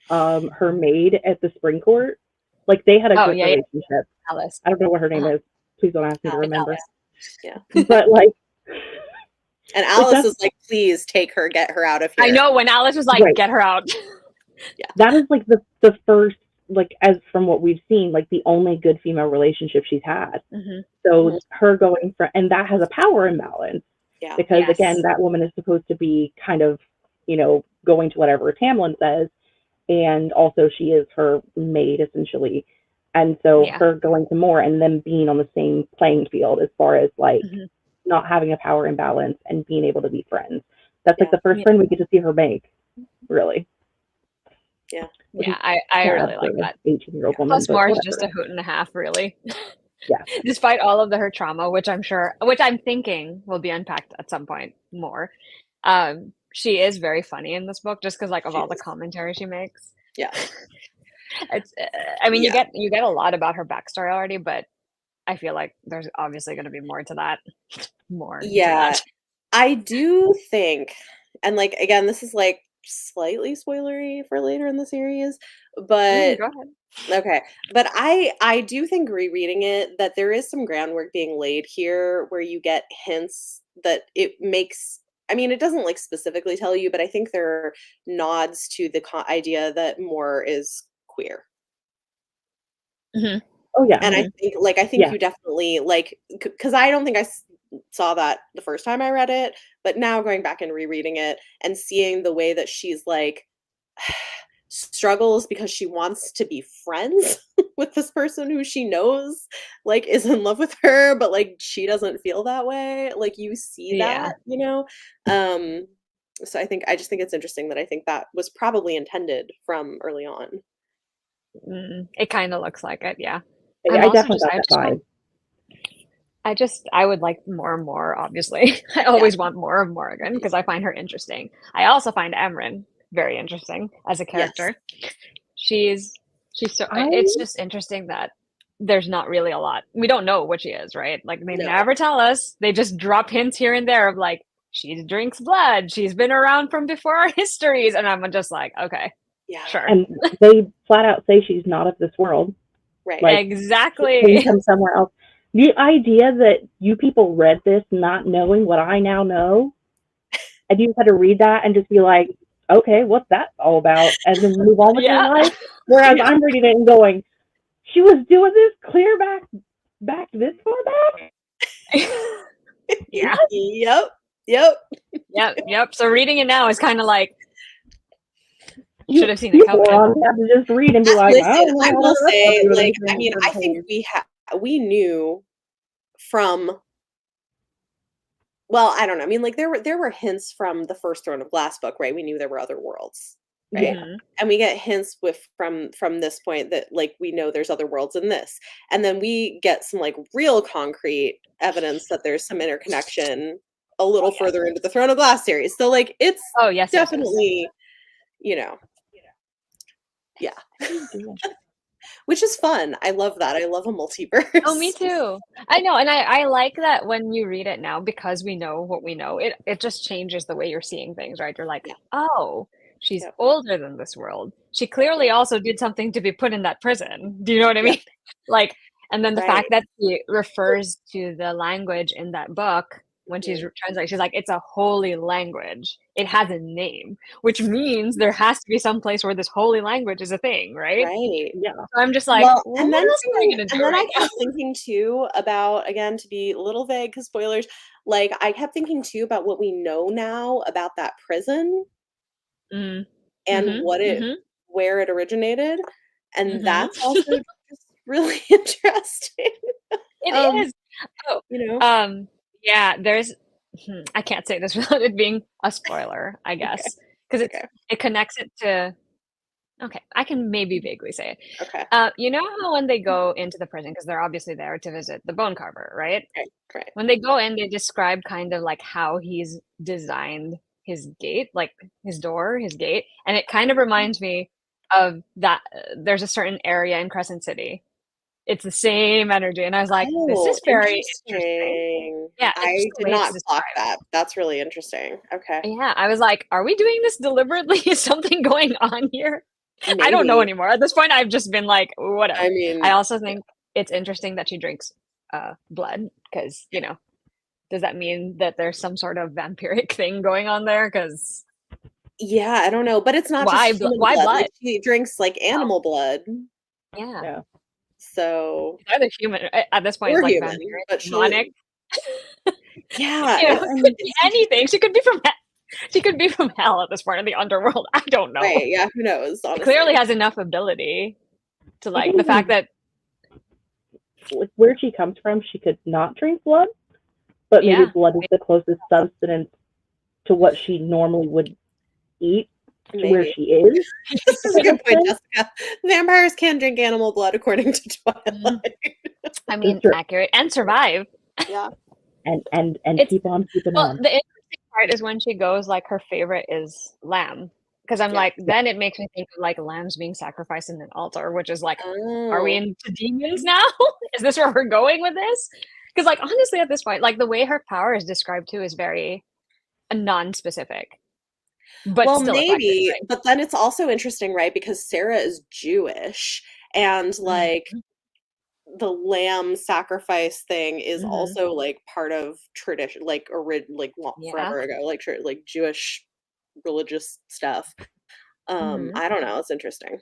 her maid at the spring court. Like they had a good relationship. Alice. I don't know what her name is. Please don't ask me to remember. Yeah. But like. And Alice is like, please take her, get her out of here. I know when Alice was like, get her out. Yeah. That is like the first, like as from what we've seen, like the only good female relationship she's had. Mm-hmm. So her going for, and that has a power imbalance. Yeah. Because again, that woman is supposed to be kind of, going to whatever Tamlin says. And also she is her maid essentially. And so her going to Moore and them being on the same playing field as far as like, not having a power imbalance and being able to be friends. That's like the first friend we get to see her make, really. Yeah. I really like that. 18-year-old woman. Plus Moore is just a hoot and a half, really. Yeah. Despite all of her trauma, which I'm thinking will be unpacked at some point more. She is very funny in this book just because of all the commentary she makes. Yeah. It's you get a lot about her backstory already, but I feel like there's obviously going to be more to that. I do think, and again, this is slightly spoilery for later in the series, but go ahead. Okay, but I do think rereading it that there is some groundwork being laid here where you get hints that it makes. I mean, it doesn't specifically tell you, but I think there are nods to the idea that Moore is queer. Mm-hmm. Oh yeah, and I think you definitely because I don't think I saw that the first time I read it, but now going back and rereading it and seeing the way that she's struggles because she wants to be friends with this person who she knows like is in love with her, but like she doesn't feel that way. Like you see Yeah. that, you know? So I just think it's interesting that I think that was probably intended from early on. It kind of looks like it, yeah. Yeah, I'm I also definitely just got that vibe. I would like more and more, obviously. I Yeah. always want more of Morrigan because I find her interesting. I also find Emryn very interesting as a Yes. character. She's so it's just interesting that there's not really a lot. We don't know what she is, right? Like they No. never tell us. They just drop hints here and there of like she drinks blood. She's been around from before our histories, and I'm just like, okay, Yeah. sure. And they flat out say she's not of this world. Right. Like, exactly. She came from somewhere else. The idea that you people read this not knowing what I now know, and you had to read that and just be like, okay, what's that all about? And then move on with your life. Whereas I'm reading it and going, she was doing this clear back this far back? Yeah. Yep. So reading it now is kind of like, should have seen it it coming. You have to just read and be like, listen, I will say, like, I mean, I think we knew from, well, I don't know. I mean, like there were hints from the first Throne of Glass book, right? We knew there were other worlds, right? Yeah. And we get hints from this point that like we know there's other worlds in this. And then we get some like real concrete evidence that there's some interconnection a little further into the Throne of Glass series. So like it's definitely, you know. Yeah. Which is fun. I love that. I love a multiverse. Oh, me too. I know. And I like that when you read it now, because we know what we know, it just changes the way you're seeing things, right? You're like, oh, she's older than this world. She clearly also did something to be put in that prison. Do you know what I mean? Like, and then the fact that she refers to the language in that book when she's translating, she's like, it's a holy language. It has a name, which means there has to be some place where this holy language is a thing, right? Right. Yeah. So I'm just like, well, what and then else are we gonna do I right kept thinking too about, again, to be a little vague because spoilers, like I kept thinking too about what we know now about that prison and where it originated. And that's also just really interesting. It is. Oh, you know. Yeah, there's I can't say this without it being a spoiler, I guess. Because it connects it to, okay, I can maybe vaguely say it. Okay. You know how when they go into the prison, because they're obviously there to visit the bone carver, right? Right. When they go in, they describe kind of like how he's designed his gate, like his door, his gate. And it kind of reminds me of that. There's a certain area in Crescent City. It's the same energy. And I was like, this is very interesting. Yeah, I did not clock that. That's really interesting. Okay. Yeah, I was like, are we doing this deliberately? Is something going on here? Maybe. I don't know anymore. At this point, I've just been like, whatever. I mean, I also think it's interesting that she drinks blood because, you know, does that mean that there's some sort of vampiric thing going on there? Because yeah, I don't know, but it's not just human blood. Like, she drinks like animal blood. Yeah. So either human at this point, like human, vampiric, but demonic. Yeah, you know, it could be anything. She could be from hell at this point in the underworld. I don't know. Right, yeah, who knows? Honestly. She clearly has enough ability to like the fact that where she comes from, she could not drink blood, but maybe blood is the closest substance to what she normally would eat to where she is. This is a good point, Jessica. Vampires can drink animal blood according to Twilight. I mean, accurate and survive. Yeah. And keep on keeping on. The interesting part is when she goes, like, her favorite is lamb. Because I'm like, then it makes me think of, like, lambs being sacrificed in an altar, which is like, are we into demons now? Is this where we're going with this? Because, like, honestly, at this point, like, the way her power is described, too, is very non-specific. But well, still maybe, right? But then it's also interesting, right? Because Sarah is Jewish, and, like, the lamb sacrifice thing is also like part of tradition, like forever ago, like Jewish religious stuff. I don't know. It's interesting.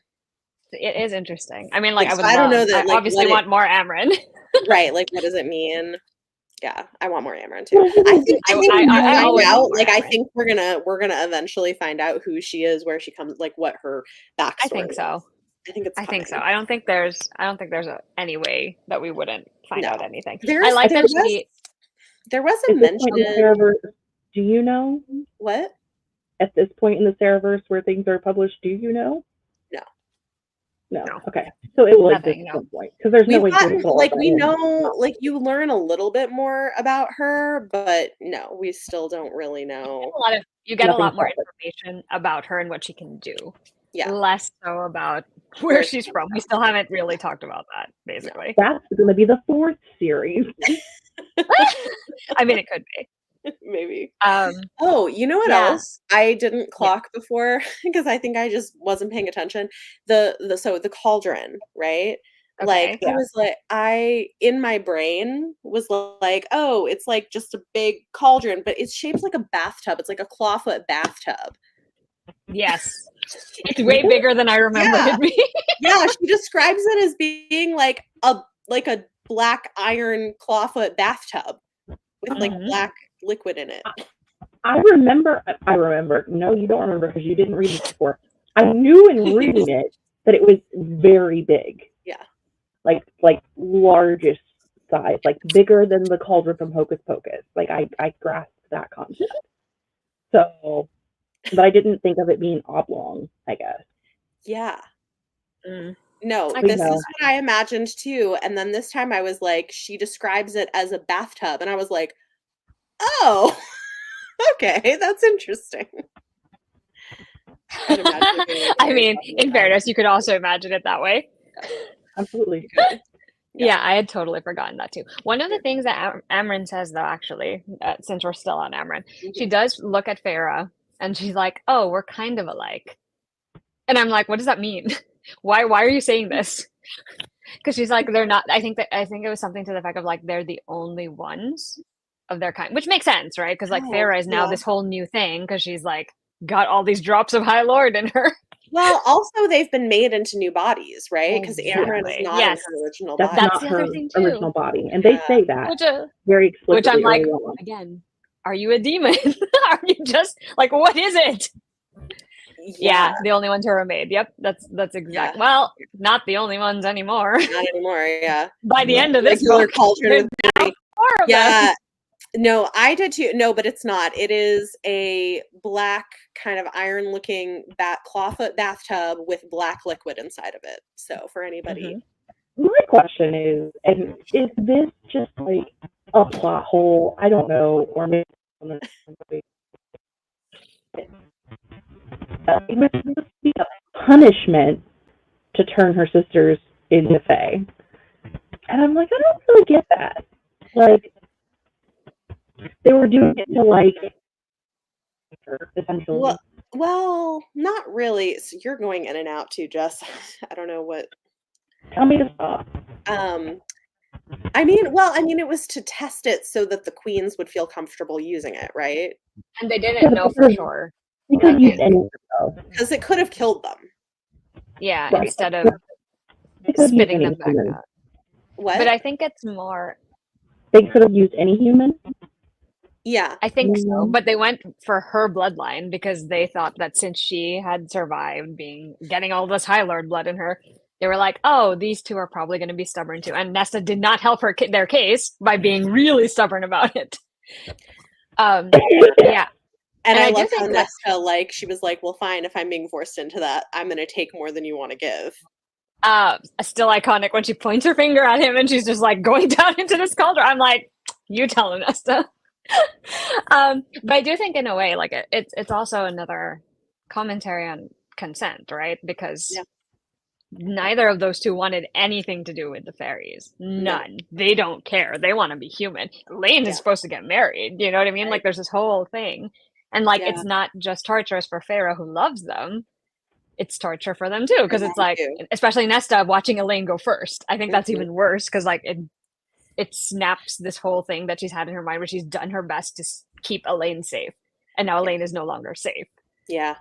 It is interesting. I mean, like I don't know that. I obviously want more Amryn. Right. Like, what does it mean? Yeah, I want more Amryn too. I think I think we're gonna eventually find out who she is, where she comes, like what her backstory. I think so. I think it's I think so. coming. I don't think there's any way that we wouldn't find out anything. There was a mention. Do you know? What? At this point in the Sarahverse where things are published, do you know? No. No. Okay. So it will exist at some point because there's no way gotten, to like we know, like you learn a little bit more about her, but no, we still don't really know. You get a lot more information about her and what she can do. Yeah. Less so about where she's from. We still haven't really talked about that, basically. That's going to be the 4th series. I mean, it could be. Maybe. Oh, you know what else I didn't clock before because I think I just wasn't paying attention. The cauldron, right? Okay. Like I was like, in my brain was like, oh, it's like just a big cauldron, but it's shaped like a bathtub. It's like a clawfoot bathtub. Yes. It's way bigger than I remember it being. Yeah, she describes it as being like a black iron clawfoot bathtub with like black liquid in it. I remember. No, you don't remember because you didn't read it before. I knew in reading it that it was very big. Yeah. Like largest size, like bigger than the cauldron from Hocus Pocus. Like I grasped that concept. So, but I didn't think of it being oblong, I guess. Yeah. No, this is what I imagined too. And then this time I was like, she describes it as a bathtub. And I was like, oh, okay, that's interesting. I mean, in fairness, you could also imagine it that way. Absolutely. Yeah, I had totally forgotten that too. One of the things that Amren says, though, actually, since we're still on Amren, she does look at Farah and she's like, oh, we're kind of alike. And I'm like, what does that mean? Why are you saying this? Because she's like, they're not. I think it was something to the effect of like they're the only ones of their kind, which makes sense, right? Because like Farah is now this whole new thing because she's like got all these drops of High Lord in her. Well, also they've been made into new bodies, right? Because Amren is not in her original body. That's not her original body, and they say that very explicitly. Which I'm like, again, are you a demon? Are you just like, what is it? Yeah, the only ones who are made. Yep, that's exact. Well, not the only ones anymore. Not anymore. Yeah. By the end of this book, cauldron now 4 of them. No, I did too. No, but it's not. It is a black kind of iron-looking clawfoot bathtub with black liquid inside of it. So for anybody, my question is this just like a plot hole? I don't know, or maybe it must be a punishment to turn her sisters into Fae. And I'm like, I don't really get that. Like, they were doing it to like essentially. Well, not really. So you're going in and out too, Jess. I don't know what. Tell me to stop. I mean, it was to test it so that the queens would feel comfortable using it, right? And they didn't know for sure. They could use any because it could have killed them. Yeah, right. Instead of spitting them back out. What? But I think it's more. They could have used any human. Yeah, I think so. But they went for her bloodline because they thought that since she had survived getting all this High Lord blood in her, they were like, oh, these two are probably going to be stubborn too. And Nesta did not help their case by being really stubborn about it. Yeah. And I love how Nesta, like, she was like, well, fine, if I'm being forced into that, I'm going to take more than you want to give. Still iconic when she points her finger at him and she's just like going down into this cauldron. I'm like, you tell him, Nesta. But I do think in a way, like it's also another commentary on consent, right? Because neither of those two wanted anything to do with the fairies. None. They don't care. They want to be human. Elaine is supposed to get married. You know what I mean? Right. Like there's this whole thing. And like it's not just torturous for Farah who loves them. It's torture for them too. Because it's like, especially Nesta watching Elaine go first. I think that's even worse because like it snaps this whole thing that she's had in her mind where she's done her best to keep Elaine safe. And now Elaine is no longer safe. Yeah.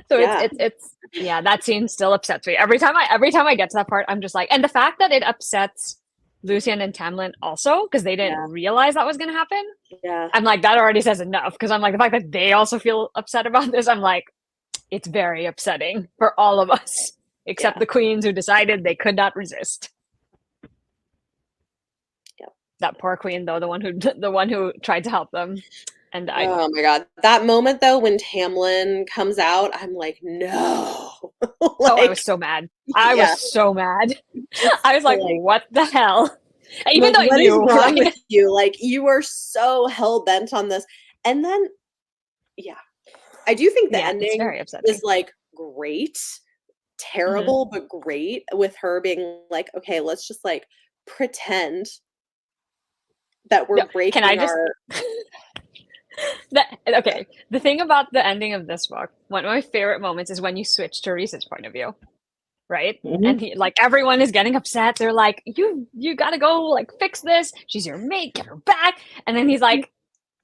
So it's that scene still upsets me. Every time I get to that part, I'm just like, and the fact that it upsets Lucien and Tamlin also, because they didn't realize that was going to happen. Yeah. I'm like, that already says enough. Because I'm like, the fact that they also feel upset about this, I'm like, it's very upsetting for all of us, except the queens who decided they could not resist. Yep. That poor queen, though, the one who tried to help them and died. Oh my god, that moment though when Tamlin comes out, I'm like, no. Like, I was so mad. I was so mad. I was like, what the hell? Even though I knew, what is wrong with you? Like, you were so hell bent on this, and then I do think the ending is like great, terrible, but great, with her being like, okay, let's just like pretend that we're breaking okay, the thing about the ending of this book, one of my favorite moments is when you switch to Rhys's point of view, right? And he, like, everyone is getting upset. They're like, you gotta go, like, fix this. She's your mate, get her back. And then he's like,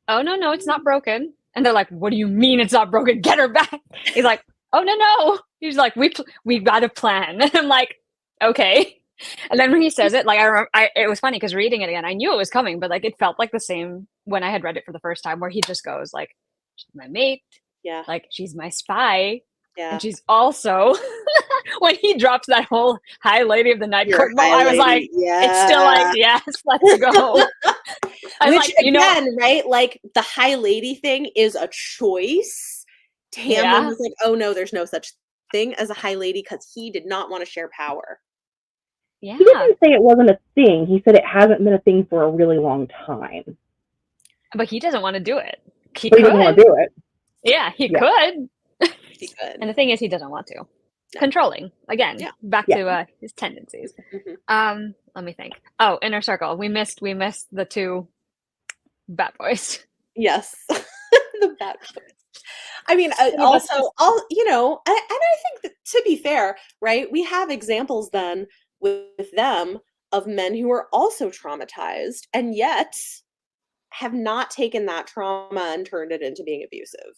oh, no, it's not broken. And they're like, what do you mean it's not broken? Get her back. He's like, oh, no. He's like, we got a plan. And I'm like, okay. And then when he says it, like, I remember, it was funny because reading it again, I knew it was coming, but like it felt like the same when I had read it for the first time, where he just goes like, she's my mate, like she's my spy, and she's also when he drops that whole High Lady of the Night Court ball, I was like, it's still like, yes, let's go. Which like, again, right? Like the High Lady thing is a choice. Tamlin was like, oh no, there's no such thing as a High Lady because he did not want to share power. Yeah. He didn't say it wasn't a thing. He said it hasn't been a thing for a really long time. But he doesn't want to do it. He doesn't want to do it. Yeah, he could. He could. And the thing is, he doesn't want to. No. Controlling. Again, back to his tendencies. Let me think. Oh, Inner Circle. We missed the two Bat Boys. Yes. The Bat Boys. I mean, also, and I think that, to be fair, right, we have examples then with them of men who are also traumatized and yet have not taken that trauma and turned it into being abusive.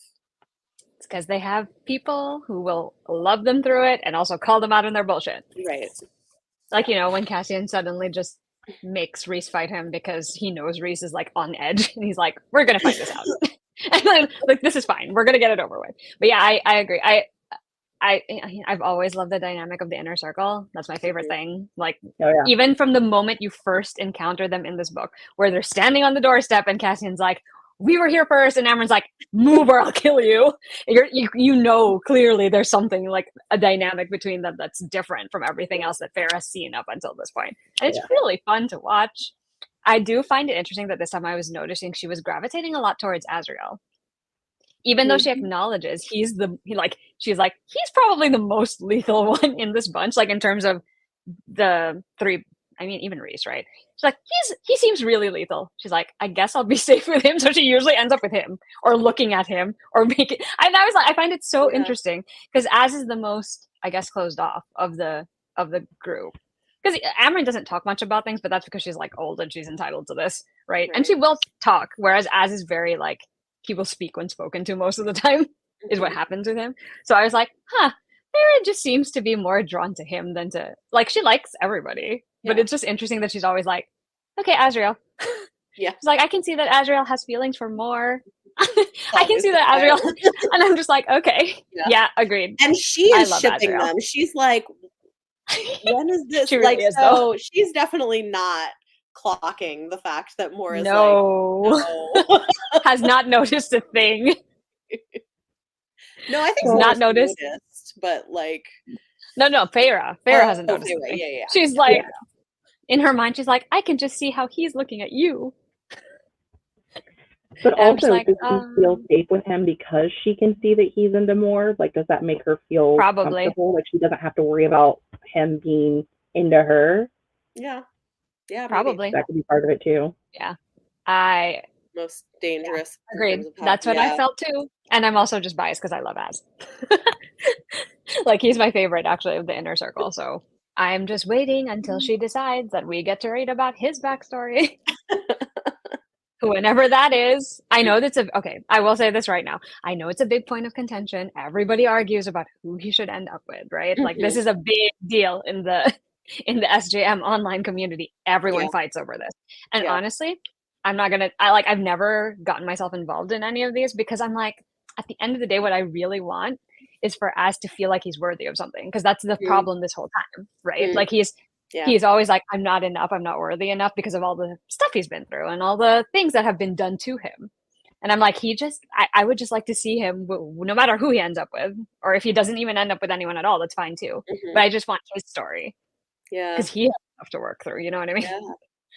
It's because they have people who will love them through it and also call them out on their bullshit. Right. Like, when Cassian suddenly just makes Rhys fight him because he knows Rhys is like on edge and he's like, we're going to fight this out. And then, like, this is fine. We're going to get it over with. But yeah, I agree. I've always loved the dynamic of the Inner Circle. That's my favorite thing. Like, even from the moment you first encounter them in this book, where they're standing on the doorstep and Cassian's like, we were here first, and Amren's like, move or I'll kill you. You know clearly there's something, like a dynamic between them that's different from everything else that Farrah has seen up until this point. And it's really fun to watch. I do find it interesting that this time I was noticing she was gravitating a lot towards Azriel. Even though she acknowledges she's like, he's probably the most lethal one in this bunch, like in terms of the three, I mean, even Rhys, right? She's like, he seems really lethal. She's like, I guess I'll be safe with him. So she usually ends up with him or looking at him or make it. And I was like, I find it so interesting because Az is the most, I guess, closed off of the group. Because Amren doesn't talk much about things, but that's because she's like old and she's entitled to this, right? And she will talk, whereas Az is very like, he will speak when spoken to most of the time, is what happens with him. So I was like, Farrah just seems to be more drawn to him than to, like, she likes everybody, but it's just interesting that she's always like, okay, Azriel. She's like, I can see that Azriel has feelings for more. I can see that Azriel. And I'm just like, okay. Yeah, agreed. And she is shipping them. She's like, when is this? She really is, though. She's definitely not clocking the fact that Moore is no. Has not noticed a thing. No, I think not noticed, but like no, Farrah hasn't noticed. Yeah. She's like, in her mind, she's like, I can just see how he's looking at you. But also, like, does she feel safe with him because she can see that he's into more? Like, does that make her feel comfortable? Like, she doesn't have to worry about him being into her? Yeah, probably. Maybe. That could be part of it, too. Yeah. Most dangerous. Agreed. That's what I felt, too. And I'm also just biased because I love Az. Like, he's my favorite, actually, of the Inner Circle. So I'm just waiting until she decides that we get to read about his backstory. Whenever that is. I know that's I will say this right now. I know it's a big point of contention. Everybody argues about who he should end up with, right? Like, this is a big deal in the SJM online community. Everyone fights over this. And honestly, I've never gotten myself involved in any of these because I'm like, at the end of the day, what I really want is for Az to feel like he's worthy of something, because that's the problem this whole time, right? Like he's always like, I'm not enough, I'm not worthy enough, because of all the stuff he's been through and all the things that have been done to him. And I'm like, I would just like to see him, no matter who he ends up with, or if he doesn't even end up with anyone at all, that's fine too. But I just want his story. Yeah. Because he has stuff to work through, you know what I mean? Yeah.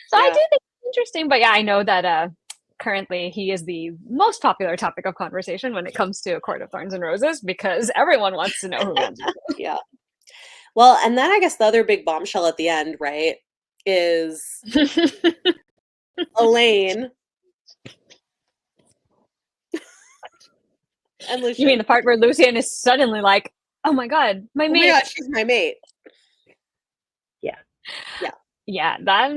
So I do think it's interesting. But yeah, I know that currently he is the most popular topic of conversation when it comes to A Court of Thorns and Roses, because everyone wants to know who ends up with. Yeah. Well, and then I guess the other big bombshell at the end, right, is Elaine. And Lucien. You mean the part where Lucien is suddenly like, oh my god, my mate. Oh my god, she's my mate. Yeah. Yeah. Yeah, that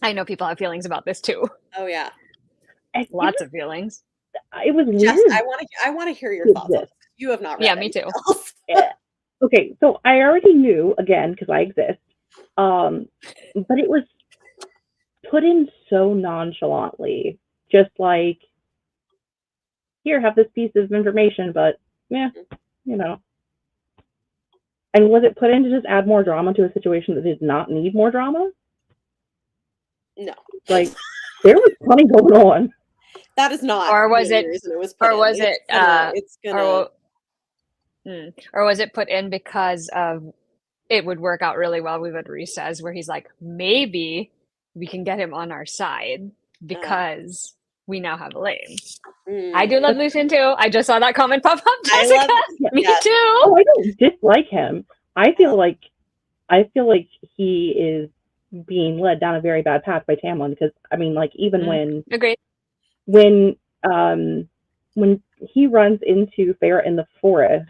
I know people have feelings about this too. Oh yeah. Lots of feelings. It was weird. Jess, I want to hear your thoughts on this. You have not read Yeah, me too. Okay, so I already knew, again, because I exist, but it was put in so nonchalantly, just like, here, have this piece of information, but yeah, you know. And was it put in to just add more drama to a situation that did not need more drama? No. Like, there was plenty going on. That is not. Or was it? Or was it? Or was it put in because of it would work out really well with what Reese says, where he's like, maybe we can get him on our side because we now have Elaine. I do love Lucien too. I just saw that comment pop up, Jessica. Me too. Oh, I don't dislike him. I feel like he is being led down a very bad path by Tamlin, because I mean, like, even when he runs into Farah in the forest,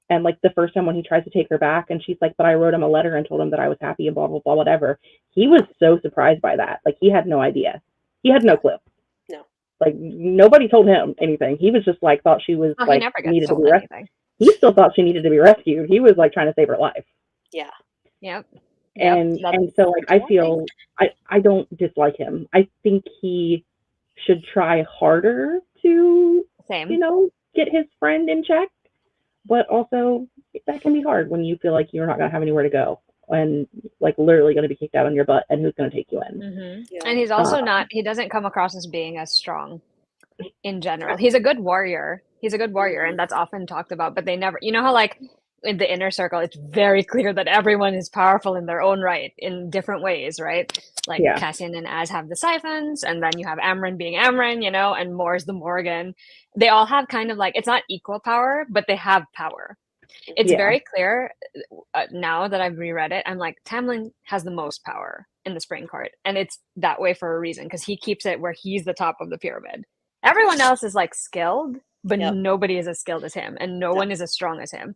and like the first time when he tries to take her back, and she's like, but I wrote him a letter and told him that I was happy and blah blah blah whatever. He was so surprised by that. Like, he had no idea. He had no clue. No. Like, nobody told him anything. He was just like, thought she was like needed to be rescued. He still thought she needed to be rescued. He was like trying to save her life. Yeah. Yep. And so like I feel I don't dislike him. I think he should try harder to get his friend in check. But also that can be hard when you feel like you're not gonna have anywhere to go and like literally gonna be kicked out on your butt, and who's gonna take you in. And he's also he doesn't come across as being as strong in general. He's a good warrior. And that's often talked about, but they never, you know how like in the inner circle, it's very clear that everyone is powerful in their own right in different ways, right? Like Cassian and Az have the siphons, and then you have Amren being Amren, and Mor's the Morgan. They all have kind of like, it's not equal power, but they have power. It's very clear now that I've reread it. I'm like, Tamlin has the most power in the Spring Court, and it's that way for a reason, because he keeps it where he's the top of the pyramid. Everyone else is like skilled, but nobody is as skilled as him, and no one is as strong as him.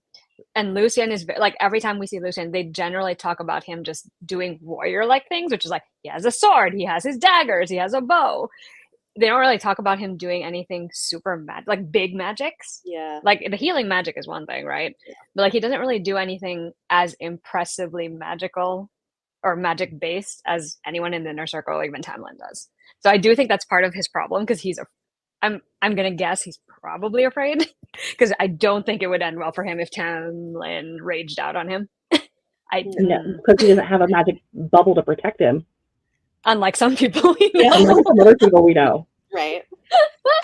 And Lucien is like, every time we see Lucien, they generally talk about him just doing warrior-like things, which is like, he has a sword, he has his daggers, he has a bow. They don't really talk about him doing anything super like big magics. Yeah. Like the healing magic is one thing, right? Yeah. But like he doesn't really do anything as impressively magical or magic based as anyone in the inner circle, or even Tamlin does. So I do think that's part of his problem, because I'm gonna guess he's probably afraid, because I don't think it would end well for him if Tamlin raged out on him. No, because he doesn't have a magic bubble to protect him. Unlike some people we know. Unlike some other people we know. Right.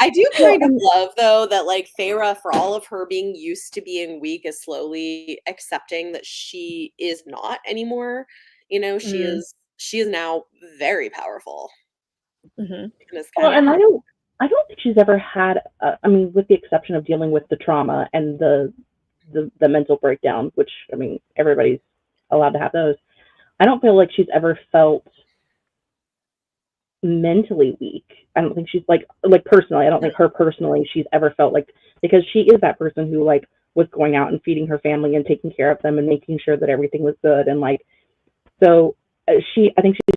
I do kind of love, though, that like Feyre, for all of her being used to being weak, is slowly accepting that she is not anymore. She is now very powerful. And I don't think she's ever had, I mean, with the exception of dealing with the trauma and the mental breakdown, which, I mean, everybody's allowed to have those. I don't feel like she's ever felt mentally weak. I don't think she's like personally, I don't think her personally she's ever felt like, because she is that person who like was going out and feeding her family and taking care of them and making sure that everything was good. And like, so I think she's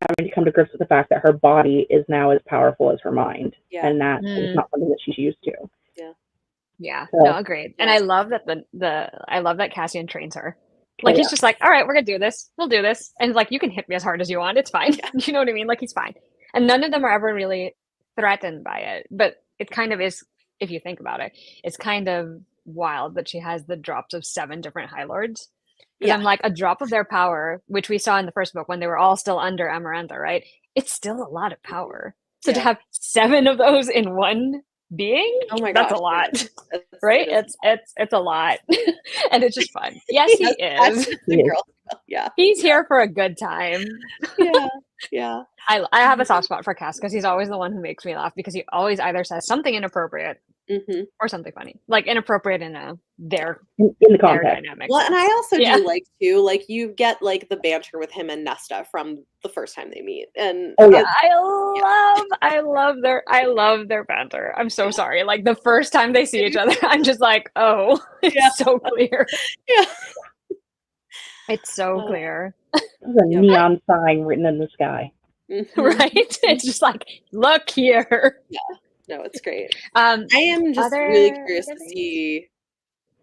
having to come to grips with the fact that her body is now as powerful as her mind, and that is not something that she's used to. No, agreed. And I love that I love that Cassian trains her. Like, he's just like, all right, we're gonna do this, we'll do this, and like, you can hit me as hard as you want, it's fine. You know what I mean? Like, he's fine. And none of them are ever really threatened by it, but it kind of is if you think about it, it's kind of wild that she has the drops of 7 different High Lords. Because I'm like, a drop of their power, which we saw in the first book when they were all still under Amarantha, right? It's still a lot of power. So to have 7 of those in one being, oh my that's gosh, a lot, right? It's a lot, and it's just fun. Yes, he is. Yeah, he's here for a good time. Yeah. I have a soft spot for Cass because he's always the one who makes me laugh because he always either says something inappropriate or something funny, like inappropriate in their dynamic. Well, and I also do like too, like you get like the banter with him and Nesta from the first time they meet, and I love their banter. I'm so sorry. Like the first time they see each other, I'm just like, oh, it's so clear. It's so clear. There's a neon sign written in the sky. Right? It's just like, look here. Yeah. No, it's great. I am just really curious to see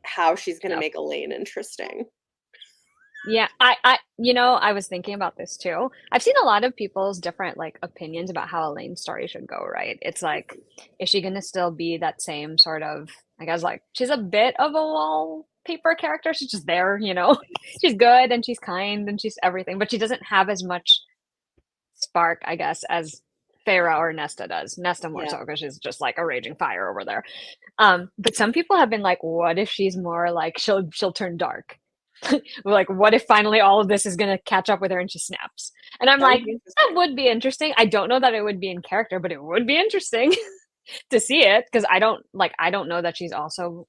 how she's going to make Elaine interesting. Yeah, I was thinking about this too. I've seen a lot of people's different like opinions about how Elaine's story should go, right? It's like, is she going to still be that same sort of, I guess, like she's a bit of a wallpaper character. She's just there, she's good and she's kind and she's everything, but she doesn't have as much spark, I guess, as Feyre or Nesta does. Nesta more so because she's just like a raging fire over there. But some people have been like, what if she's more like she'll turn dark? Like, what if finally all of this is gonna catch up with her and she snaps? And I'm like, that would be interesting. I don't know that it would be in character, but it would be interesting to see it because I don't know that she's also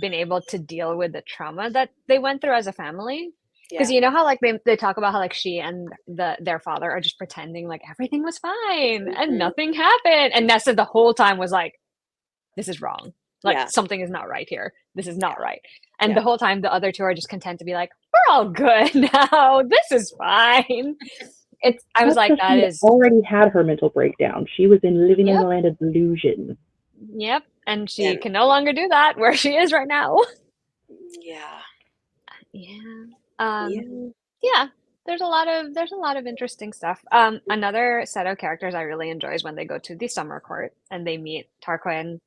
been able to deal with the trauma that they went through as a family. Because you know how like they talk about how like she and their father are just pretending like everything was fine and nothing happened, and Nessa the whole time was like, this is wrong, like something is not right here, this is not right. And the whole time the other two are just content to be like, we're all good now, this is fine. I was like, that is already had her mental breakdown. She was living in the land of delusion. Yep. And she can no longer do that where she is right now. There's a lot of interesting stuff. Another set of characters I really enjoy is when they go to the summer court and they meet Tarquin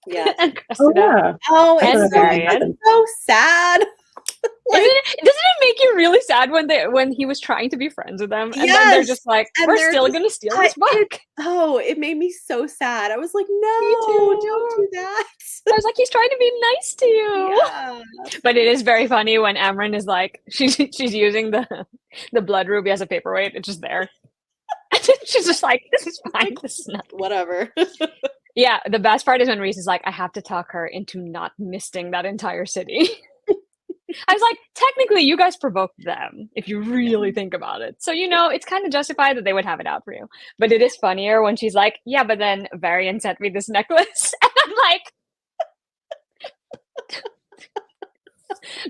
and Cressida. It's so sad. Like, doesn't it make you really sad when he was trying to be friends with them and then they're just like, we're still gonna steal this book? It made me so sad. I was like, no, don't do that. I was like, he's trying to be nice to you. But it is very funny when Amren is like, she's using the blood ruby as a paperweight. It's just there. She's just like, this is fine. This is not whatever. Yeah, the best part is when Reese is like, I have to talk her into not misting that entire city. I was like, technically, you guys provoked them, if you really think about it. So, it's kind of justified that they would have it out for you. But it is funnier when she's like, yeah, but then Varian sent me this necklace. And I'm like...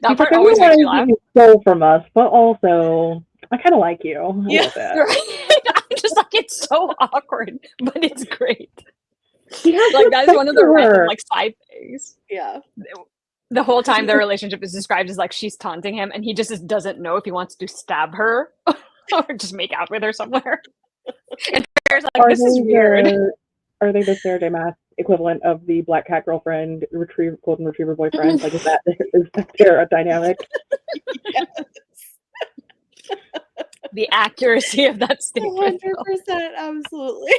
that part always makes me laugh. You stole from us, but also, I kind of like you. A little bit. Right? I'm just like, it's so awkward, but it's great. Like, that is one of the random, like, side things. Yeah. The whole time their relationship is described as like she's taunting him and he just doesn't know if he wants to stab her or just make out with her somewhere. And Claire's like, this is weird. Are they the Sarah J. Maas equivalent of the black cat girlfriend, golden retriever boyfriend? Like, is there a dynamic? Yes. The accuracy of that statement. 100%, absolutely.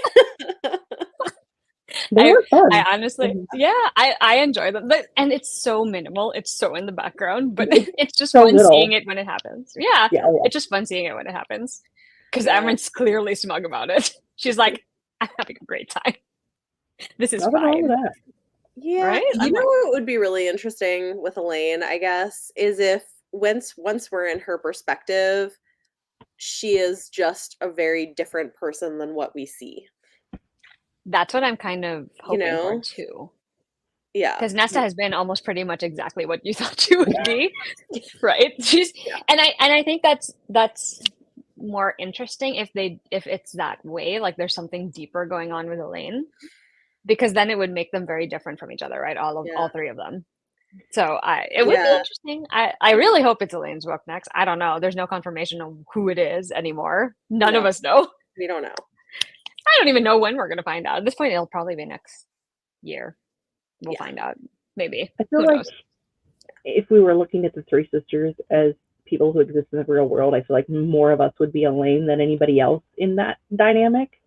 They were fun. I honestly, I enjoy them, and it's so minimal. It's so in the background, but it's just fun seeing it when it happens. Yeah, it's just fun seeing it when it happens. Because Amren's clearly smug about it. She's like, I'm having a great time. This is fine. Yeah, right? You know what would be really interesting with Elaine, I guess, is if once we're in her perspective, she is just a very different person than what we see. That's what I'm kind of hoping for too. Yeah. Because Nesta has been almost pretty much exactly what you thought she would be. Right? And I think that's more interesting if it's that way, like there's something deeper going on with Elaine. Because then it would make them very different from each other, right? All three of them. So it would be interesting. I really hope it's Elaine's book next. I don't know. There's no confirmation of who it is anymore. None of us know. We don't know. I don't even know when we're going to find out. At this point, it'll probably be next year. we'll find out. Maybe. I feel Who like knows? if we were looking at the three sisters as people who exist in the real world, I feel like more of us would be Elaine than anybody else in that dynamic.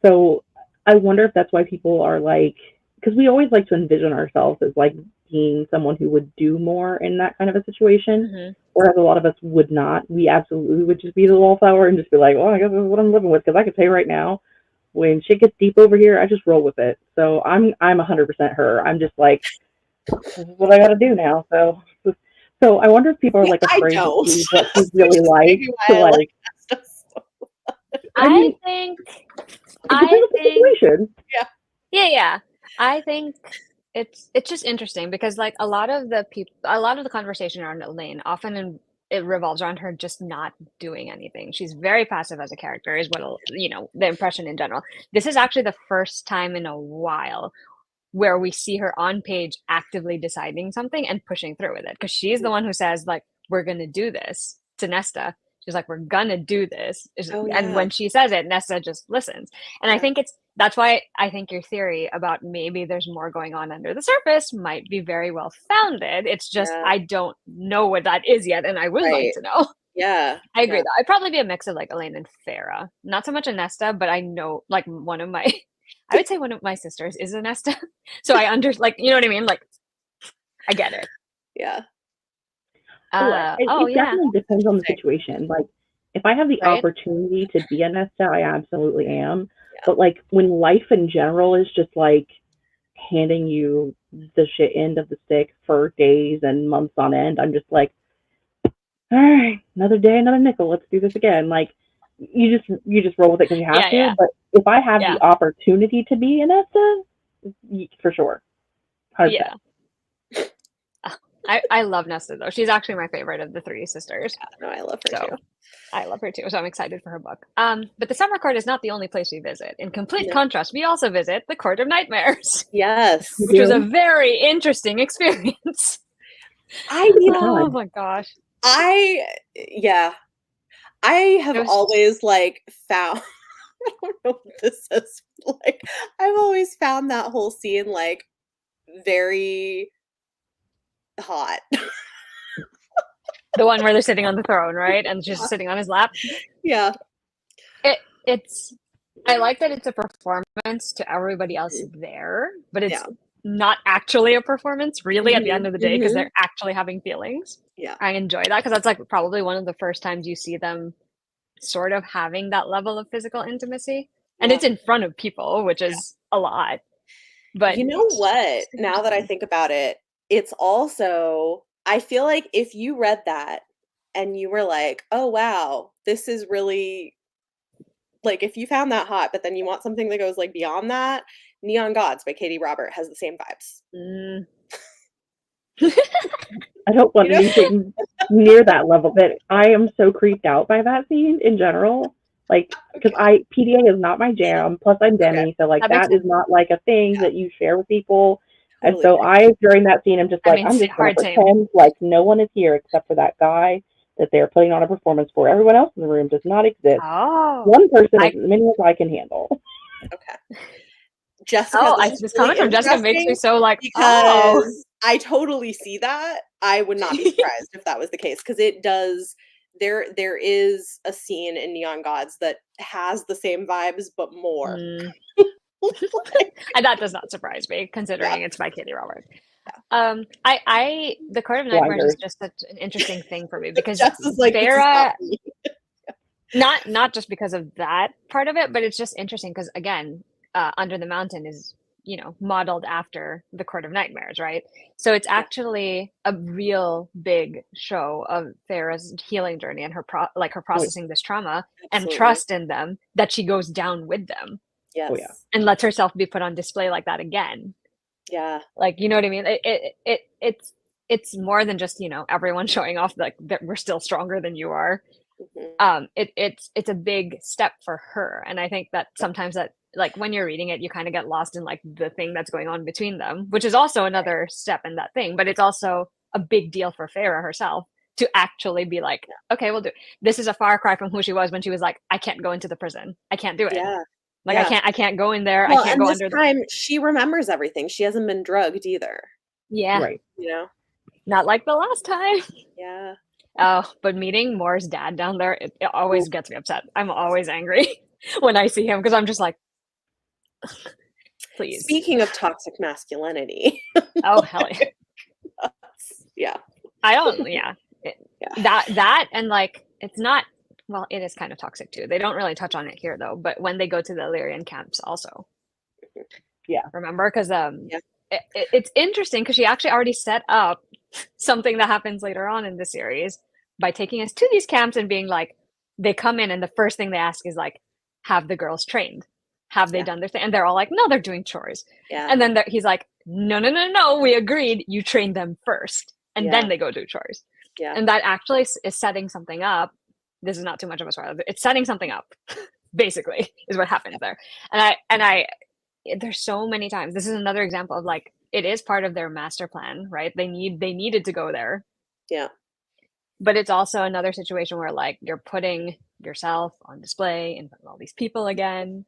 So I wonder if that's why people are like, because we always like to envision ourselves as like being someone who would do more in that kind of a situation, whereas a lot of us would not. We absolutely would just be the wallflower and just be like, well, I guess this is what I'm living with, because I can say right now, when shit gets deep over here, I just roll with it. So I'm 100% her. I'm just like, this is what I got to do now. So I wonder if people are like afraid to see what she's really like. To like, I think situation. Yeah. I think it's just interesting because like a lot of the conversation around Elaine often it revolves around her just not doing anything. She's very passive as a character, is what the impression in general. This is actually the first time in a while where we see her on page actively deciding something and pushing through with it, because she's the one who says like, we're gonna do this to Nesta. She's like, we're gonna do this. And when she says it, Nesta just listens. And I think that's why I think your theory about maybe there's more going on under the surface might be very well founded. It's just I don't know what that is yet, and I would like to know. Yeah. I agree though. I'd probably be a mix of like Elaine and Farah. Not so much a Nesta, but I know like I would say one of my sisters is a Nesta. So I like, you know what I mean? Like, I get it. Yeah. It definitely depends on the situation. Like, if I have the opportunity to be a Nesta, I absolutely am. Yeah. But like, when life in general is just like handing you the shit end of the stick for days and months on end, I'm just like, all right, another day, another nickel. Let's do this again. Like, you just roll with it because you have to. Yeah. But if I have the opportunity to be an Nesta, for sure. 100%. Yeah. I love Nesta though. She's actually my favorite of the three sisters. Yeah, no, I love her too. I love her too. So I'm excited for her book. But the summer court is not the only place we visit. In complete contrast, we also visit the Court of Nightmares. Yes. Which was a very interesting experience. Oh my gosh. I have always like found I don't know what this is like. I've always found that whole scene like very hot. The one where they're sitting on the throne, right? And she's sitting on his lap. Yeah. I like that it's a performance to everybody else there, but it's not actually a performance really at the end of the day, because they're actually having feelings. Yeah. I enjoy that because that's like probably one of the first times you see them sort of having that level of physical intimacy. And it's in front of people, which is a lot. But you know what? Now that I think about it, it's also, I feel like if you read that and you were like, oh wow, this is really like, if you found that hot, but then you want something that goes like beyond that, Neon Gods by Katie Robert has the same vibes. I don't want anything near that level, but I am so creeped out by that scene in general. Like, because PDA is not my jam. Plus, I'm Demi, so like that is not like a thing that you share with people. Totally. And so during that scene, I'm just like, I'm just gonna pretend like no one is here except for that guy that they're putting on a performance for. Everyone else in the room does not exist. One person is as many as I can handle. Okay. Jessica, this comment from Jessica makes me so like, because I totally see that. I would not be surprised if that was the case, because it does. There is a scene in Neon Gods that has the same vibes but more. And that does not surprise me, considering it's by Katie Robert. The Court of Nightmares is just such an interesting thing for me, because like, Farah, not just because of that part of it, but it's just interesting because again, Under the Mountain is modeled after the Court of Nightmares, right? So it's actually a real big show of Farah's healing journey and her processing this trauma and trust in them, that she goes down with them. Yes. And lets herself be put on display like that again. Yeah. Like, you know what I mean? It's more than just, everyone showing off like that we're still stronger than you are. It's a big step for her. And I think that sometimes that, like, when you're reading it, you kind of get lost in like the thing that's going on between them, which is also another step in that thing. But it's also a big deal for Farah herself to actually be like, okay, we'll do it. This is a far cry from who she was when she was like, I can't go into the prison. I can't do it. Yeah. Like I can't go in there. Well, I can't and go this under time she remembers everything. She hasn't been drugged either. Yeah. Right. You know? Not like the last time. Yeah. Oh, but meeting Moore's dad down there, it always gets me upset. I'm always angry when I see him because I'm just like, please. Speaking of toxic masculinity. Oh, hell yeah. Yeah. I don't, yeah. That and like, it's not, well, it is kind of toxic too. They don't really touch on it here though, but when they go to the Illyrian camps also. Yeah. Remember? Because it's interesting because she actually already set up something that happens later on in the series by taking us to these camps and being like, they come in and the first thing they ask is like, have the girls trained? Have they done their thing? And they're all like, no, they're doing chores. Yeah. And then he's like, no, we agreed. You train them first. And then they go do chores. Yeah. And that actually is setting something up. This is not too much of a spoiler. It's setting something up, basically, is what happens there. And I there's so many times. This is another example of like, it is part of their master plan, right? They needed to go there. Yeah. But it's also another situation where like you're putting yourself on display in front of all these people again.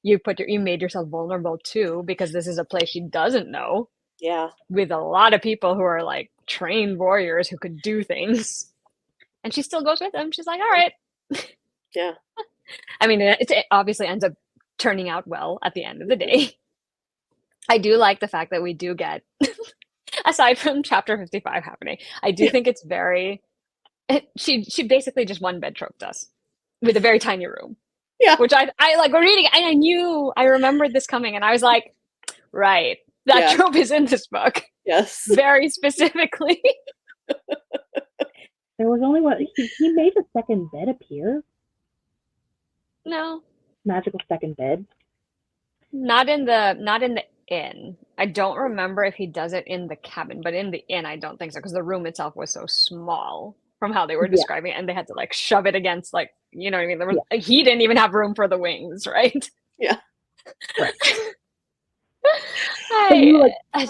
You made yourself vulnerable too, because this is a place she doesn't know. Yeah. With a lot of people who are like trained warriors who could do things. And she still goes with them. She's like, all right. Yeah. I mean, it obviously ends up turning out well at the end of the day. I do like the fact that we do get, aside from chapter 55 happening, I do think it's very, she basically just one bed troped us with a very tiny room. Yeah. Which I like reading, and I remembered this coming, and I was like, right, that trope is in this book. Yes. Very specifically. There was only one. He made a second bed appear. No. Magical second bed. Not in the inn. I don't remember if he does it in the cabin, but in the inn, I don't think so, because the room itself was so small from how they were describing it, and they had to like shove it against, like, you know what I mean? There was, he didn't even have room for the wings, right? Yeah. Right. So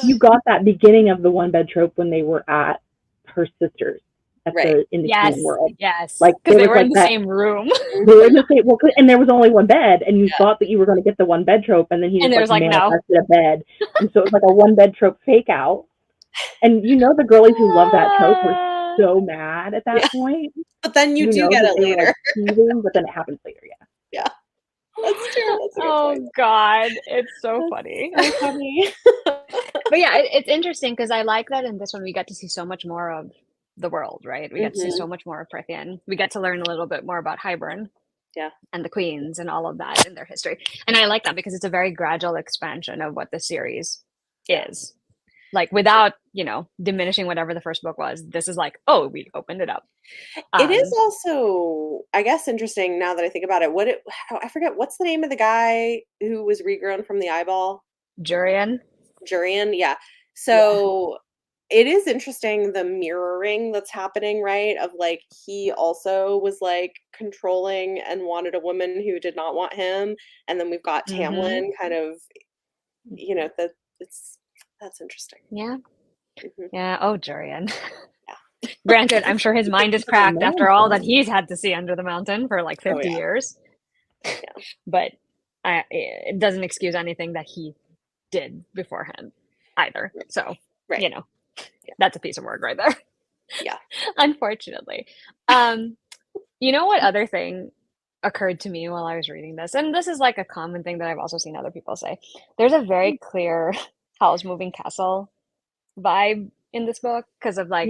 you got that beginning of the one bed trope when they were at her sister's in the human world. Yes. Like because they were in the same room. They were in the same, and there was only one bed, and you thought that you were going to get the one bed trope, and then he just like manifested a bed, and so it was like a one bed trope fake out. And you know the girlies who love that trope were so mad at that point. But then you do get it later. Teasing, but then it happens later. Yeah. That's true. That's oh God, it's so funny. So funny. But yeah, it's interesting because I like that in this one we get to see so much more of the world, right? We get to see so much more of Prithian. We get to learn a little bit more about Hybern, and the queens and all of that in their history. And I like that because it's a very gradual expansion of what the series is. Like without, diminishing whatever the first book was. This is like, oh, we opened it up. It is also, I guess, interesting now that I think about it. I forget, what's the name of the guy who was regrown from the eyeball? Jurian, yeah. So it is interesting the mirroring that's happening, right? Of like, he also was like controlling and wanted a woman who did not want him. And then we've got Tamlin kind of, that's interesting. Yeah. Yeah. Oh, Jurian. Granted, I'm sure his mind is cracked after all that he's had to see under the mountain for like 50 years. Yeah. But it doesn't excuse anything that he did beforehand either. So, that's a piece of work right there. Yeah. Unfortunately. You know what other thing occurred to me while I was reading this? And this is like a common thing that I've also seen other people say. There's a very clear Howl's Moving Castle vibe in this book because of like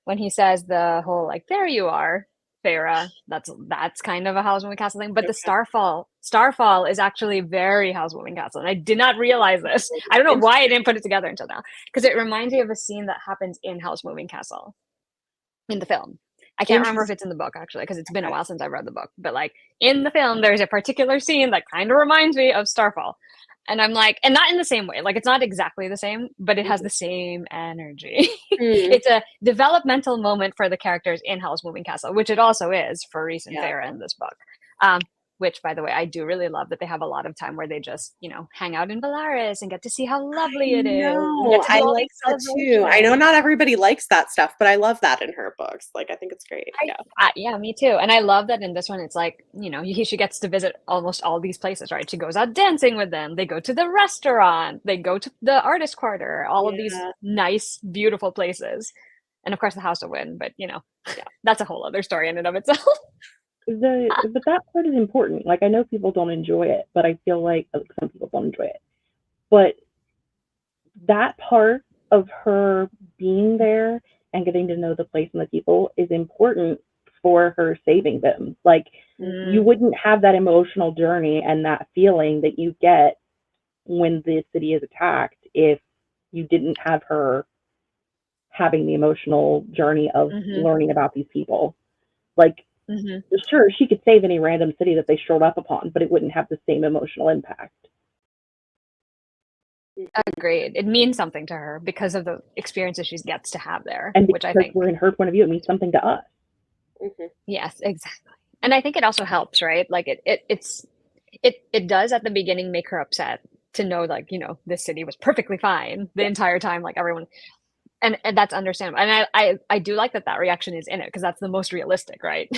when he says the whole like, there you are, Feyre, that's kind of a Howl's Moving Castle thing. But the Starfall is actually very Howl's Moving Castle, and I did not realize this. I don't know why I didn't put it together until now, because it reminds me of a scene that happens in Howl's Moving Castle in the film. I can't remember if it's in the book actually, because it's been a while since I read the book. But like in the film, there's a particular scene that kind of reminds me of Starfall. And I'm like, and not in the same way, like it's not exactly the same, but it has the same energy. It's a developmental moment for the characters in Howl's Moving Castle, which it also is for Rhys and Feyre in this book, which, by the way, I do really love that they have a lot of time where they just, hang out in Belarus and get to see how lovely it is. And get to do I all like these that too. I know celebrations. not everybody likes that stuff, but I love that in her books. Like, I think it's great. Yeah, me too. And I love that in this one, it's like, she gets to visit almost all these places, right? She goes out dancing with them. They go to the restaurant. They go to the artist quarter, all of these nice, beautiful places. And of course, the House of Wind, but, that's a whole other story in and of itself. But that part is important. Like, I know people don't enjoy it, but I feel like some people don't enjoy it. But that part of her being there and getting to know the place and the people is important for her saving them. Like, you wouldn't have that emotional journey and that feeling that you get when the city is attacked if you didn't have her having the emotional journey of learning about these people. Like, sure, she could save any random city that they showed up upon, but it wouldn't have the same emotional impact. Agreed. It means something to her because of the experiences she gets to have there. And which I think we're in her point of view, it means something to us. Yes, exactly. And I think it also helps, right? Like it does at the beginning make her upset to know, like, this city was perfectly fine the entire time, like everyone, and that's understandable. And I do like that reaction is in it because that's the most realistic, right?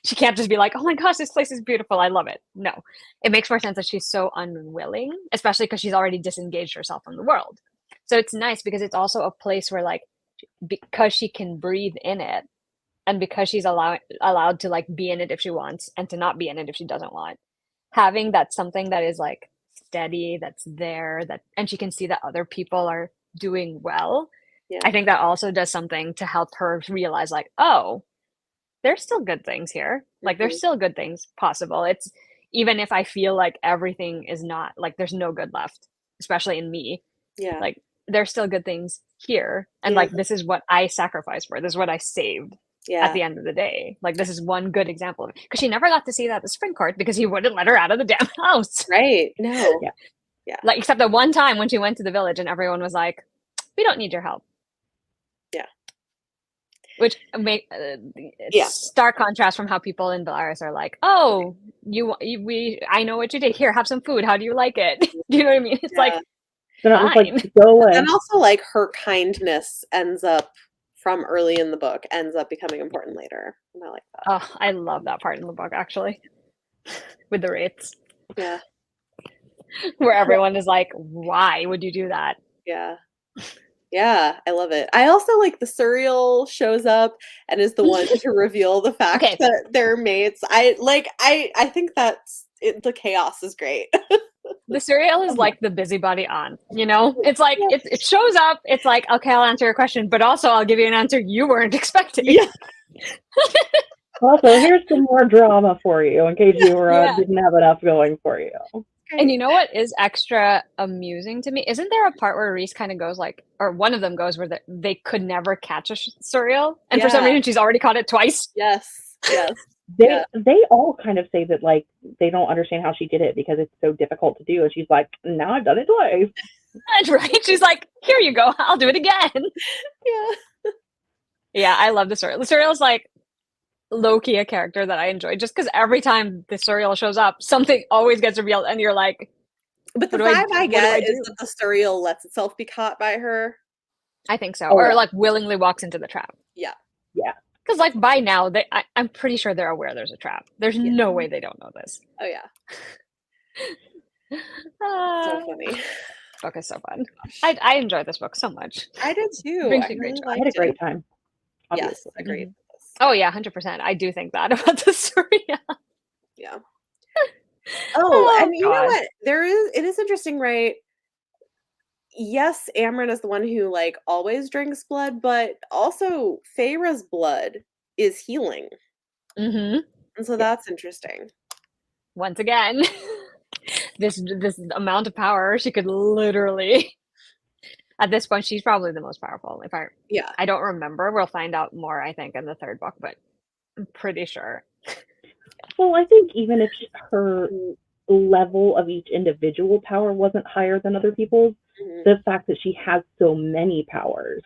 She can't just be like, oh my gosh, this place is beautiful, I love it. No, it makes more sense that she's so unwilling, especially because she's already disengaged herself from the world. So it's nice because it's also a place where, like, because she can breathe in it, and because she's allowed to, like, be in it if she wants and to not be in it if she doesn't want, having that something that is, like, steady, that's there, and she can see that other people are doing well. I think that also does something to help her realize, like, oh, there's still good things here. Like, there's still good things possible. It's, even if I feel like everything is not, like, there's no good left, especially in me. Like, there's still good things here. And like, this is what I sacrificed for. This is what I saved at the end of the day. Like, this is one good example of it. Because she never got to see that at the spring court because he wouldn't let her out of the damn house. Right. No. Like, except the one time when she went to the village and everyone was like, we don't need your help. Which make stark contrast from how people in Belarus are like, oh, I know what you did. Here, have some food. How do you like it? Do you know what I mean? It's like, fine. Go away. And also, like, her kindness from early in the book ends up becoming important later. And I like that. Oh, I love that part in the book, actually, with the wraiths. Yeah. Where everyone is like, why would you do that? Yeah. Yeah, I love it. I also like the Suriel shows up and is the one to reveal the fact that they're mates. I think that's it, the chaos is great. The Suriel is like the busybody aunt, It's like, it shows up, it's like, okay, I'll answer your question, but also I'll give you an answer you weren't expecting. Yeah. Also, here's some more drama for you in case you didn't have enough going for you. And you know what is extra amusing to me? Isn't there a part where Reese kind of goes like, or one of them goes where they could never catch a Suriel, and for some reason she's already caught it twice? Yes. They all kind of say that, like, they don't understand how she did it because it's so difficult to do, and she's like, now I've done it twice. That's right. She's like, here you go, I'll do it again. Yeah, I love the Suriel. The Suriel's like low-key a character that I enjoy, just because every time the Suriel shows up, something always gets revealed, and you're like, but the vibe I get is that the Suriel lets itself be caught by her. I think so. Or like willingly walks into the trap. Yeah. Because, like, by now, I'm pretty sure they're aware there's a trap. There's no way they don't know this. Oh, yeah. So funny. Book is so fun. I enjoyed this book so much. I did too. I had a great time. Obviously. Yes, agreed. Oh yeah, 100%. I do think that about the story. Yeah. Oh, and you know what? It is interesting, right? Yes, Amren is the one who, like, always drinks blood, but also Feyre's blood is healing. And so that's interesting. Once again, this amount of power, she could literally, at this point, she's probably the most powerful. I don't remember. We'll find out more, I think, in the third book, but I'm pretty sure. Well, I think even if her level of each individual power wasn't higher than other people's, the fact that she has so many powers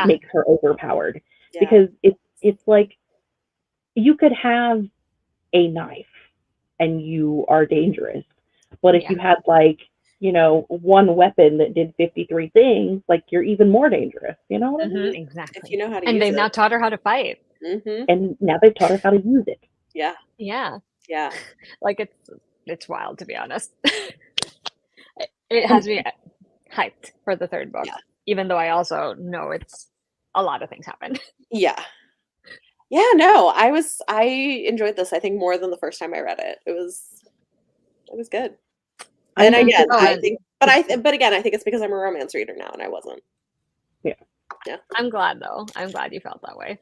makes her overpowered. Because it's like, you could have a knife and you are dangerous. But if you had like, you know, one weapon that did 53 things, like you're even more dangerous. You know what I mean? Exactly. If you know how to and use they've now taught her how to fight. And now they've taught her how to use it. Yeah. Yeah. Yeah. Like it's wild, to be honest. It has me hyped for the third book, even though I also know it's a lot of things happen. Yeah. Yeah, no, I enjoyed this, I think, more than the first time I read it. It was good. And again, I think but again, I think it's because I'm a romance reader now and I wasn't. Yeah. Yeah. I'm glad though. I'm glad you felt that way.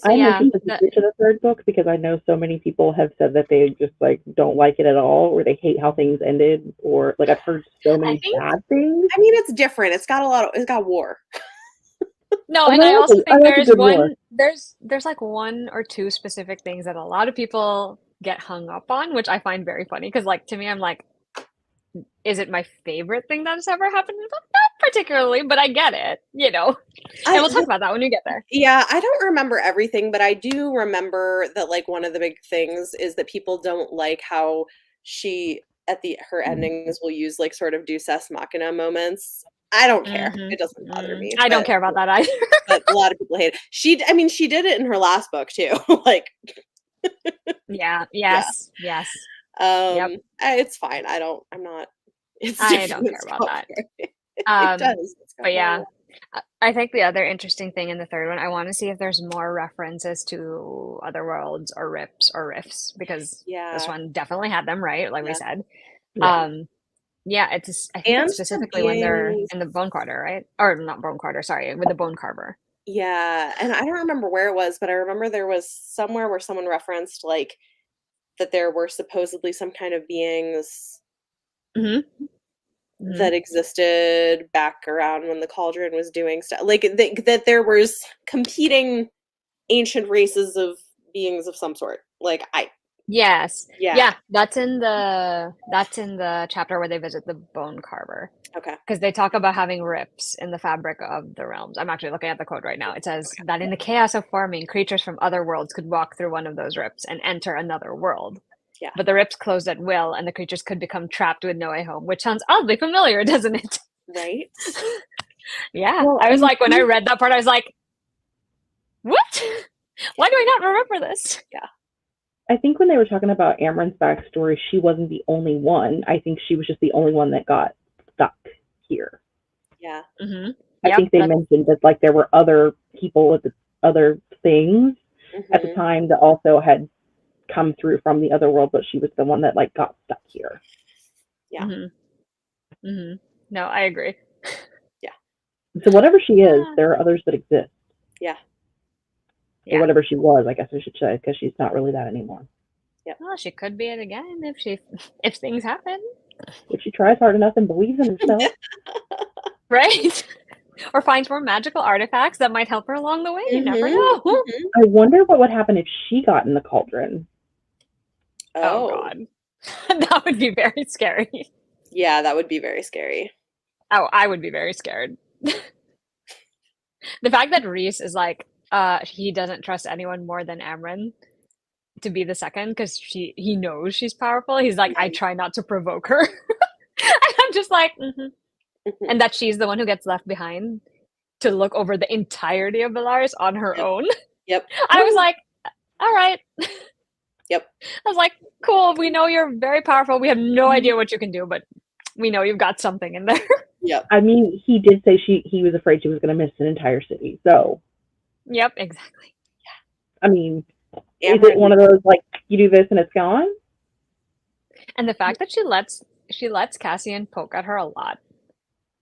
I'm interested to get to the third book because I know so many people have said that they just like don't like it at all, or they hate how things ended, or like I've heard so many bad things. I mean, it's different. It's got war. No, and I also think there's like one or two specific things that a lot of people get hung up on, which I find very funny because like to me I'm like, is it my favorite thing that has ever happened? Not particularly, but I get it, you know. And we'll talk about that when we get there. Yeah, I don't remember everything, but I do remember that like one of the big things is that people don't like how she at her endings will use like sort of Deus Ex Machina moments. I don't care. It doesn't bother me. I don't care about that either. But a lot of people hate it. She did it in her last book too. Like Yes. It's fine. I don't care about that. It does. But yeah, I think the other interesting thing in the third one, I want to see if there's more references to other worlds or rifts, because this one definitely had them, right? Like we said. I think it's specifically when they're in the bone quarter, right? Or not bone quarter, sorry, with the bone carver. Yeah, and I don't remember where it was, but I remember there was somewhere where someone referenced like that there were supposedly some kind of beings that existed back around when the cauldron was doing stuff. Like that there was competing ancient races of beings of some sort. Like Yes. Yeah, that's in the chapter where they visit the bone carver. Okay. Because they talk about having rifts in the fabric of the realms. I'm actually looking at the quote right now. It says that in the chaos of forming, creatures from other worlds could walk through one of those rifts and enter another world. Yeah. But the rifts closed at will, and the creatures could become trapped with no way home, which sounds oddly familiar, doesn't it? Right? Yeah. Well, I was like, when I read that part, I was like, what? Why do I not remember this? Yeah. I think when they were talking about Amren's backstory, she wasn't the only one. I think she was just the only one that got stuck here. Yeah. I think they mentioned that like there were other people with other things at the time that also had come through from the other world, but she was the one that like got stuck here. Yeah. No, I agree. Yeah. So whatever she is, there are others that exist. Yeah. Or whatever she was, I guess I should say, because she's not really that anymore. Yeah. Well, she could be it again if things happen. If she tries hard enough and believes in herself. Right? Or finds more magical artifacts that might help her along the way. You never know. I wonder what would happen if she got in the cauldron. Oh God. That would be very scary. Yeah, that would be very scary. Oh, I would be very scared. The fact that Rhys is like, he doesn't trust anyone more than Amren to be the second because he knows she's powerful. He's like, I try not to provoke her. And I'm just like, and that she's the one who gets left behind to look over the entirety of Belarus on her own. Yep. I was like, all right. Yep. I was like, cool. We know you're very powerful. We have no idea what you can do, but we know you've got something in there. Yep. I mean, he did say he was afraid she was going to miss an entire city. So. Yep, exactly. Yeah. I mean, is it one of those like you do this and it's gone? And the fact that she lets Cassian poke at her a lot.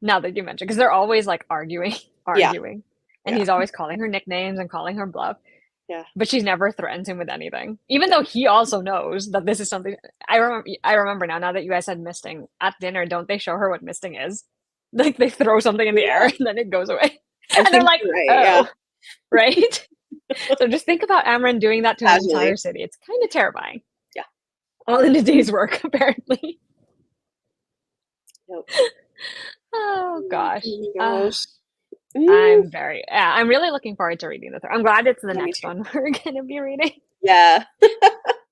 Now that you mention, because they're always like arguing, and he's always calling her nicknames and calling her bluff. Yeah. But she never threatens him with anything, even though he also knows that this is something. I remember now that you guys said misting at dinner. Don't they show her what misting is? Like they throw something in the air and then it goes away, and they're like, right? So just think about Amren doing that to an entire city. It's kind of terrifying. Yeah. All in a day's work, apparently. Yep. Oh gosh. I'm really looking forward to reading the third. I'm glad it's the next one we're gonna be reading. Yeah.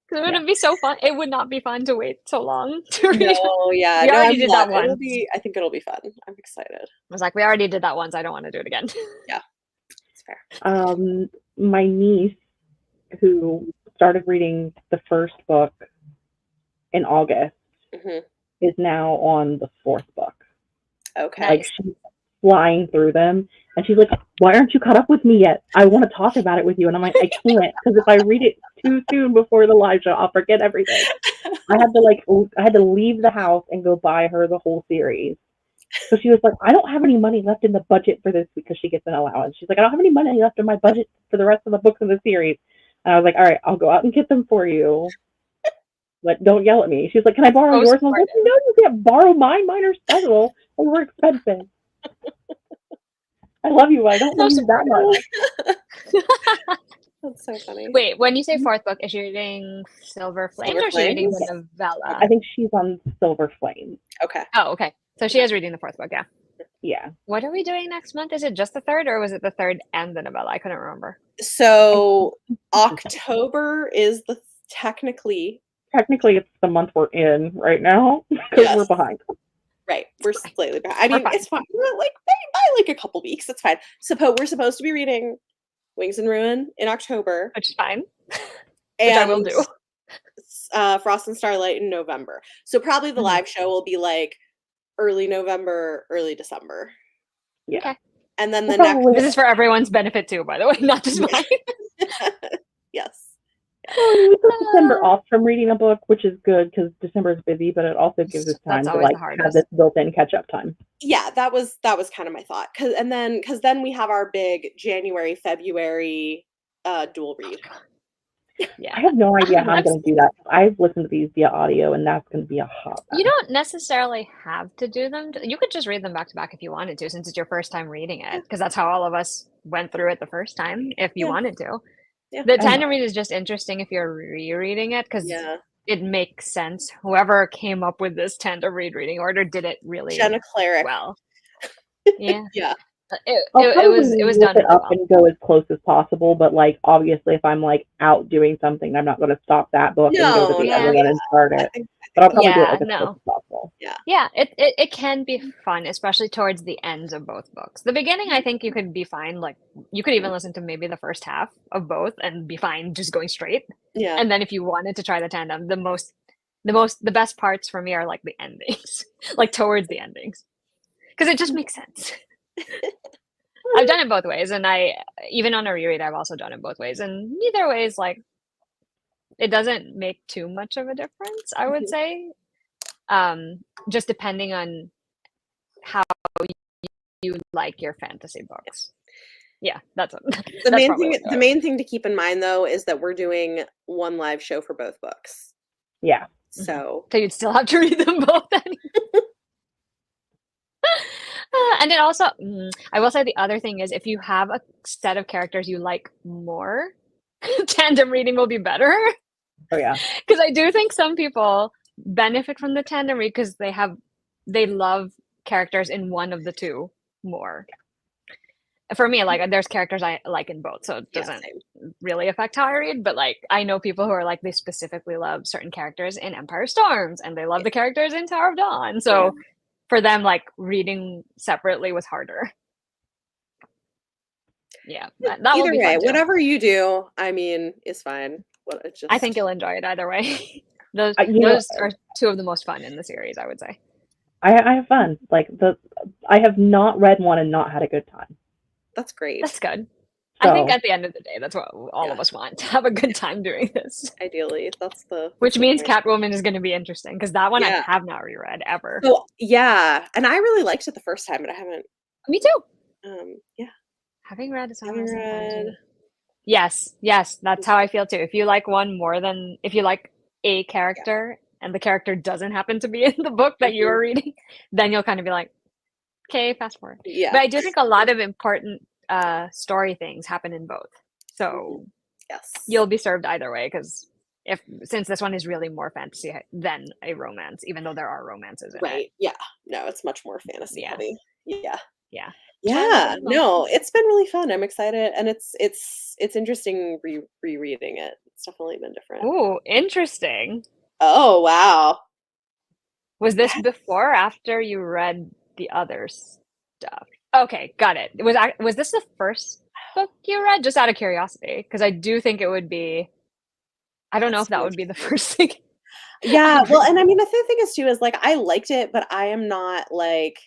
Because it wouldn't be so fun. It would not be fun to wait so long to read. No, yeah. We No, already I'm did that glad. once. I think it'll be fun. I'm excited. I was like, we already did that once. I don't want to do it again. Yeah, it's fair. My niece, who started reading the first book in August, is now on the fourth book. Okay. Like, she's flying through them, and she's like, "Why aren't you caught up with me yet? I want to talk about it with you." And I'm like, "I can't, because if I read it too soon before the live show, I'll forget everything." I had to leave the house and go buy her the whole series. So she was like, "I don't have any money left in the budget for this," because she gets an allowance. She's like, "I don't have any money left in my budget for the rest of the books in the series." And I was like, "All right, I'll go out and get them for you. But don't yell at me." She's like, "Can I borrow yours?" And I was like, "No, you can't borrow mine. Mine are special. They were expensive." I love you, but I don't love you that much. That's so funny. Wait, when you say fourth book, is she reading Silver Flames, or is she reading the novella? I think she's on Silver Flames. Okay. Oh, okay. So she is reading the fourth book, yeah. Yeah. What are we doing next month? Is it just the third, or was it the third and the novella? I couldn't remember. So October is technically it's the month we're in right now, because we're behind. Right, we're slightly behind. I mean, it's fine. We're like by like a couple weeks. It's fine. We're supposed to be reading Wings and Ruin in October, which is fine. And which I will do. Frost and Starlight in November. So probably the live show will be like early November, early December. Yeah. Okay. And then this is for everyone's benefit too, by the way, not just mine. Yes. Well, we took December off from reading a book, which is good because December is busy, but it also gives us time to like have this built-in catch-up time. Yeah, that was kind of my thought. Because then we have our big January, February dual read. Yeah, I have no idea how I'm going to do that. I've listened to these via audio, and that's going to be a hot mess. You don't necessarily have to do them. You could just read them back to back if you wanted to, since it's your first time reading it, because that's how all of us went through it the first time, if you wanted to. Yeah. The tandem read is just interesting if you're rereading it, because it makes sense. Whoever came up with this tandem reading order did it really well. Yeah. Yeah. It was done it up and go as close as possible, but like obviously if I'm like out doing something, I'm not going to stop that book and go to the other one and start it. But I'll probably do it like as close as possible. Yeah, it can be fun, especially towards the ends of both books. The beginning, I think you could be fine. Like you could even listen to maybe the first half of both and be fine just going straight. Yeah. And then if you wanted to try the tandem, the best parts for me are like the endings, like towards the endings, because it just makes sense. I've done it both ways, and even on a reread, I've also done it both ways, and neither way is like it doesn't make too much of a difference, I would say. Just depending on how you like your fantasy books. Yeah, that's the main thing to keep in mind though is that we're doing one live show for both books. Yeah. So you'd still have to read them both then. And then also, I will say the other thing is if you have a set of characters you like more, tandem reading will be better. Oh yeah. Because I do think some people benefit from the tandem read because they love characters in one of the two more. For me, like there's characters I like in both, so it doesn't really affect how I read. But like I know people who are like they specifically love certain characters in Empire Storms, and they love the characters in Tower of Dawn. So for them, like reading separately was harder. Yeah, that either way, whatever you do, I mean, is fine. I think you'll enjoy it either way. Those are two of the most fun in the series, I would say. I have fun. Like I have not read one and not had a good time. That's great. That's good. So, I think at the end of the day, that's what all of us want, to have a good time doing this. Ideally, which means Catwoman is going to be interesting, because that one I have not reread ever. So, yeah, and I really liked it the first time, but I haven't. Me too. Yeah. Having read it. Yes, that's how I feel too. If you like one more than if you like a character and the character doesn't happen to be in the book that you're reading, then you'll kind of be like, okay, fast forward. Yeah. But I do think a lot of important story things happen in both. So you'll be served either way, because since this one is really more fantasy than a romance, even though there are romances in it. Yeah. No, it's much more fantasy heavy. Yeah. Yeah. No, it's been really fun. I'm excited, and it's interesting rereading it. It's definitely been different. Ooh, interesting. Oh, wow. Was this before or after you read the other stuff? Okay, got it. Was this the first book you read? Just out of curiosity, because I do think it would be. I don't know if that would be the first thing. Yeah, well, and I mean, the thing is too is like I liked it, but I am not like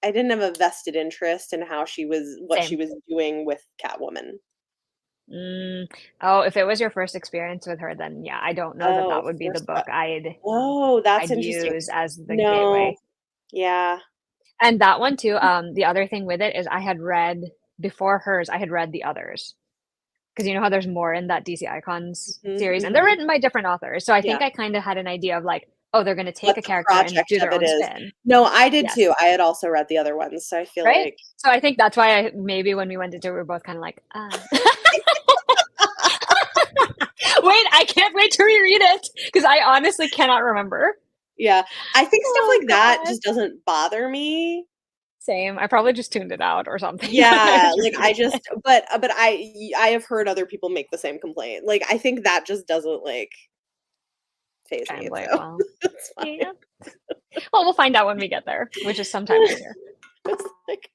I didn't have a vested interest in what she was doing with Catwoman. Oh, if it was your first experience with her, then yeah, I don't know that Oh, would be the book that's I'd interesting. use as the No. gateway. Yeah. And that one too, the other thing with it is I had read before hers, I had read the others. Because you know how there's more in that DC Icons series, and they're written by different authors. So I think I kind of had an idea of like, oh, they're going to take What a the character and project do of their it own is. spin. No, I did too. I had also read the other ones, so I feel Right? like. So I think that's why maybe when we went into it, we were both kind of like, wait, I can't wait to reread it because I honestly cannot remember. Yeah, I think stuff like that just doesn't bother me. Same. I probably just tuned it out or something. Yeah, like I just, but I have heard other people make the same complaint. Like I think that just doesn't like phase me. So Well, it's fine. Yeah. Well, we'll find out when we get there, which is sometime later. It's like,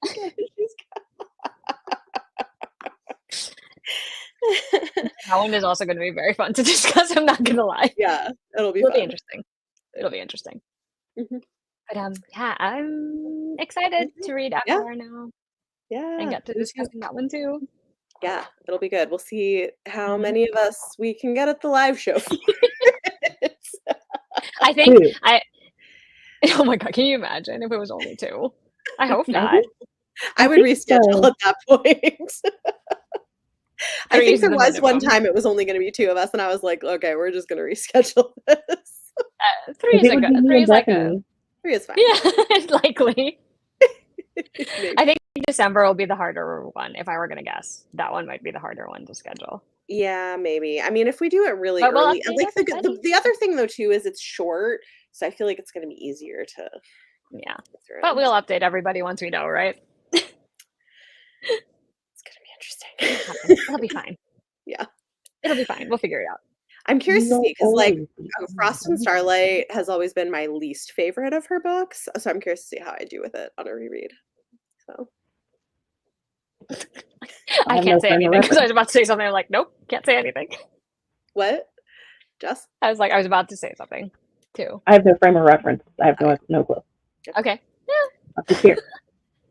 that one is also going to be very fun to discuss. I'm not going to lie. Yeah, it'll be interesting. It'll be interesting. But yeah, I'm excited to read Avatar now. Yeah, and get to discussing that one too. Yeah, it'll be good. We'll see how many of us we can get at the live show. I think oh my god, can you imagine if it was only 2? I hope not. I would reschedule at that point. I think there was one time it was only going to be 2 of us, and I was like, okay, we're just going to reschedule this. 3 is a good. 3 is like 3 is fine. Yeah, likely. I think December will be the harder one. If I were going to guess, that one might be the harder one to schedule. Yeah, maybe. I mean, if we do it really early, like the other thing though too is it's short, so I feel like it's going to be easier to. Yeah, but we'll update everybody once we know, right? It's going to be interesting. It'll be fine. Yeah, it'll be fine. We'll figure it out. I'm curious to see because like Frost and Starlight has always been my least favorite of her books, so I'm curious to see how I do with it on a reread. So. I can't say anything because I was about to say something. I'm like, nope, can't say anything. What? Jess? I was about to say something too. I have no frame of reference. I have no clue. Okay. I'm just here.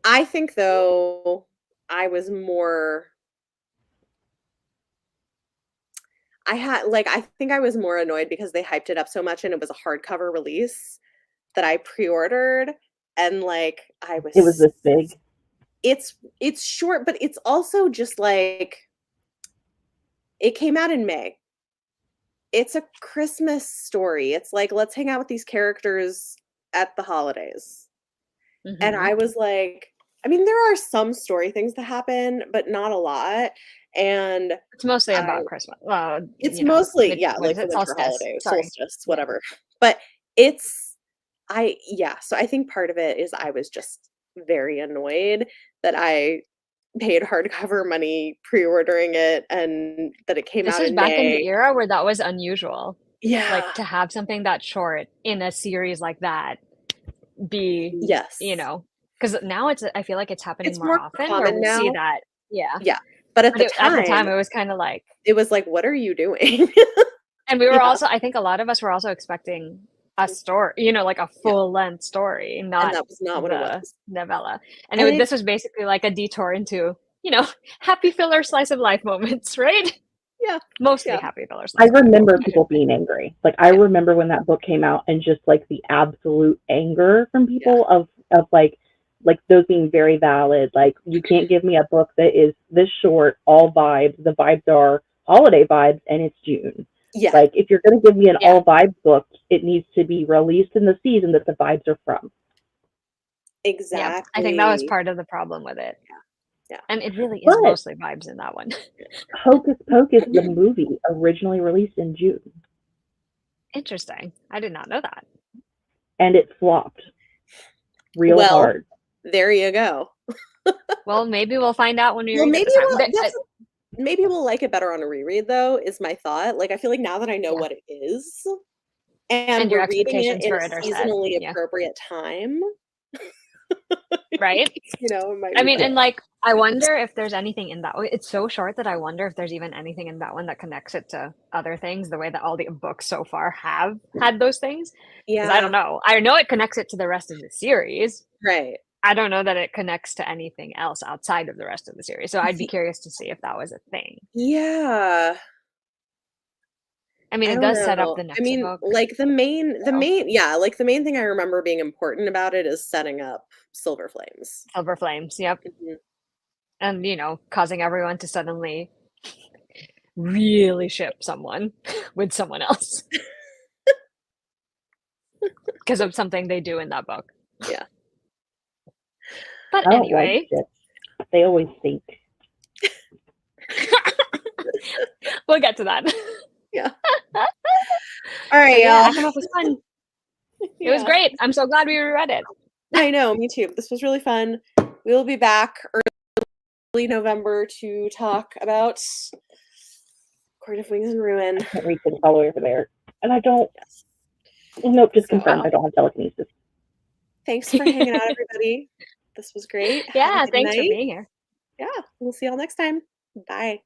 I think though I was more. I think I was more annoyed because they hyped it up so much and it was a hardcover release that I pre-ordered and like it was this big. It's short, but it's also just like it came out in May. It's a Christmas story. It's like, let's hang out with these characters at the holidays. And I was like, I mean, there are some story things that happen, but not a lot. And it's mostly about Christmas. Well, it's mostly, like the winter holiday, solstice, whatever. But so I think part of it is I was just very annoyed that I paid hardcover money pre-ordering it and that it came out in May. This was back in the era where that was unusual. Yeah. Like to have something that short in a series like that be, because now I feel like it's happening more often where we see that. Yeah. Yeah. But at the time it was kind of like. It was like, what are you doing? And we were also, I think a lot of us were also expecting a story, like a full-length story, and that was not what it was. Novella. And this was basically like a detour into, happy filler slice of life moments, right? Yeah. Mostly happy filler slice. I remember people being angry. Like I remember when that book came out and just like the absolute anger from people of like those being very valid. Like you can't give me a book that is this short, all vibes. The vibes are holiday vibes and it's June. Yeah. Like if you're going to give me an all vibes book, it needs to be released in the season that the vibes are from. Exactly. Yeah, I think that was part of the problem with it. Yeah. And it really is mostly vibes in that one. Hocus Pocus, the movie, originally released in June. Interesting. I did not know that. And it flopped real hard. There you go. Well, maybe we'll find out when we read it. maybe we'll like it better on a reread, though, is my thought. Like, I feel like now that I know what it is, and your we're reading it expectations in for a it are set. seasonally Yeah. appropriate time. Right? You know, it might I be mean, better. and like, I wonder if there's anything in that. It's so short that I wonder if there's even anything in that one that connects it to other things, the way that all the books so far have had those things. Because I don't Yeah, know. I know it connects it to the rest of the series. right. I don't know that it connects to anything else outside of the rest of the series. So I'd be Ye curious to see if that was a thing. Yeah. I mean, I it don't does set up know. the I next mean, book, like, the so main yeah, like, the main thing I remember being important about it is setting up Silver Flames. Silver Flames. Yep. Mhm. And, causing everyone to suddenly really ship someone with someone else because of something they do in that book. Yeah. But I don't like anyway, ships. They always sink. we'll get to that. Yeah. Alright, But yeah, y'all. ACOMAF was fun. It was Yeah. great. I'm so glad we reread it. I know, me too. This was really fun. We'll be back early November to talk about Court of Wings and Ruin. I can't reach it all the way over there. And I don't. Yes. Nope, just So, confirmed I don't have telekinesis. thanks for hanging out, everybody. This was great. Have a Yeah, good thanks for night. being here. Yeah, we'll see y'all next time. Bye.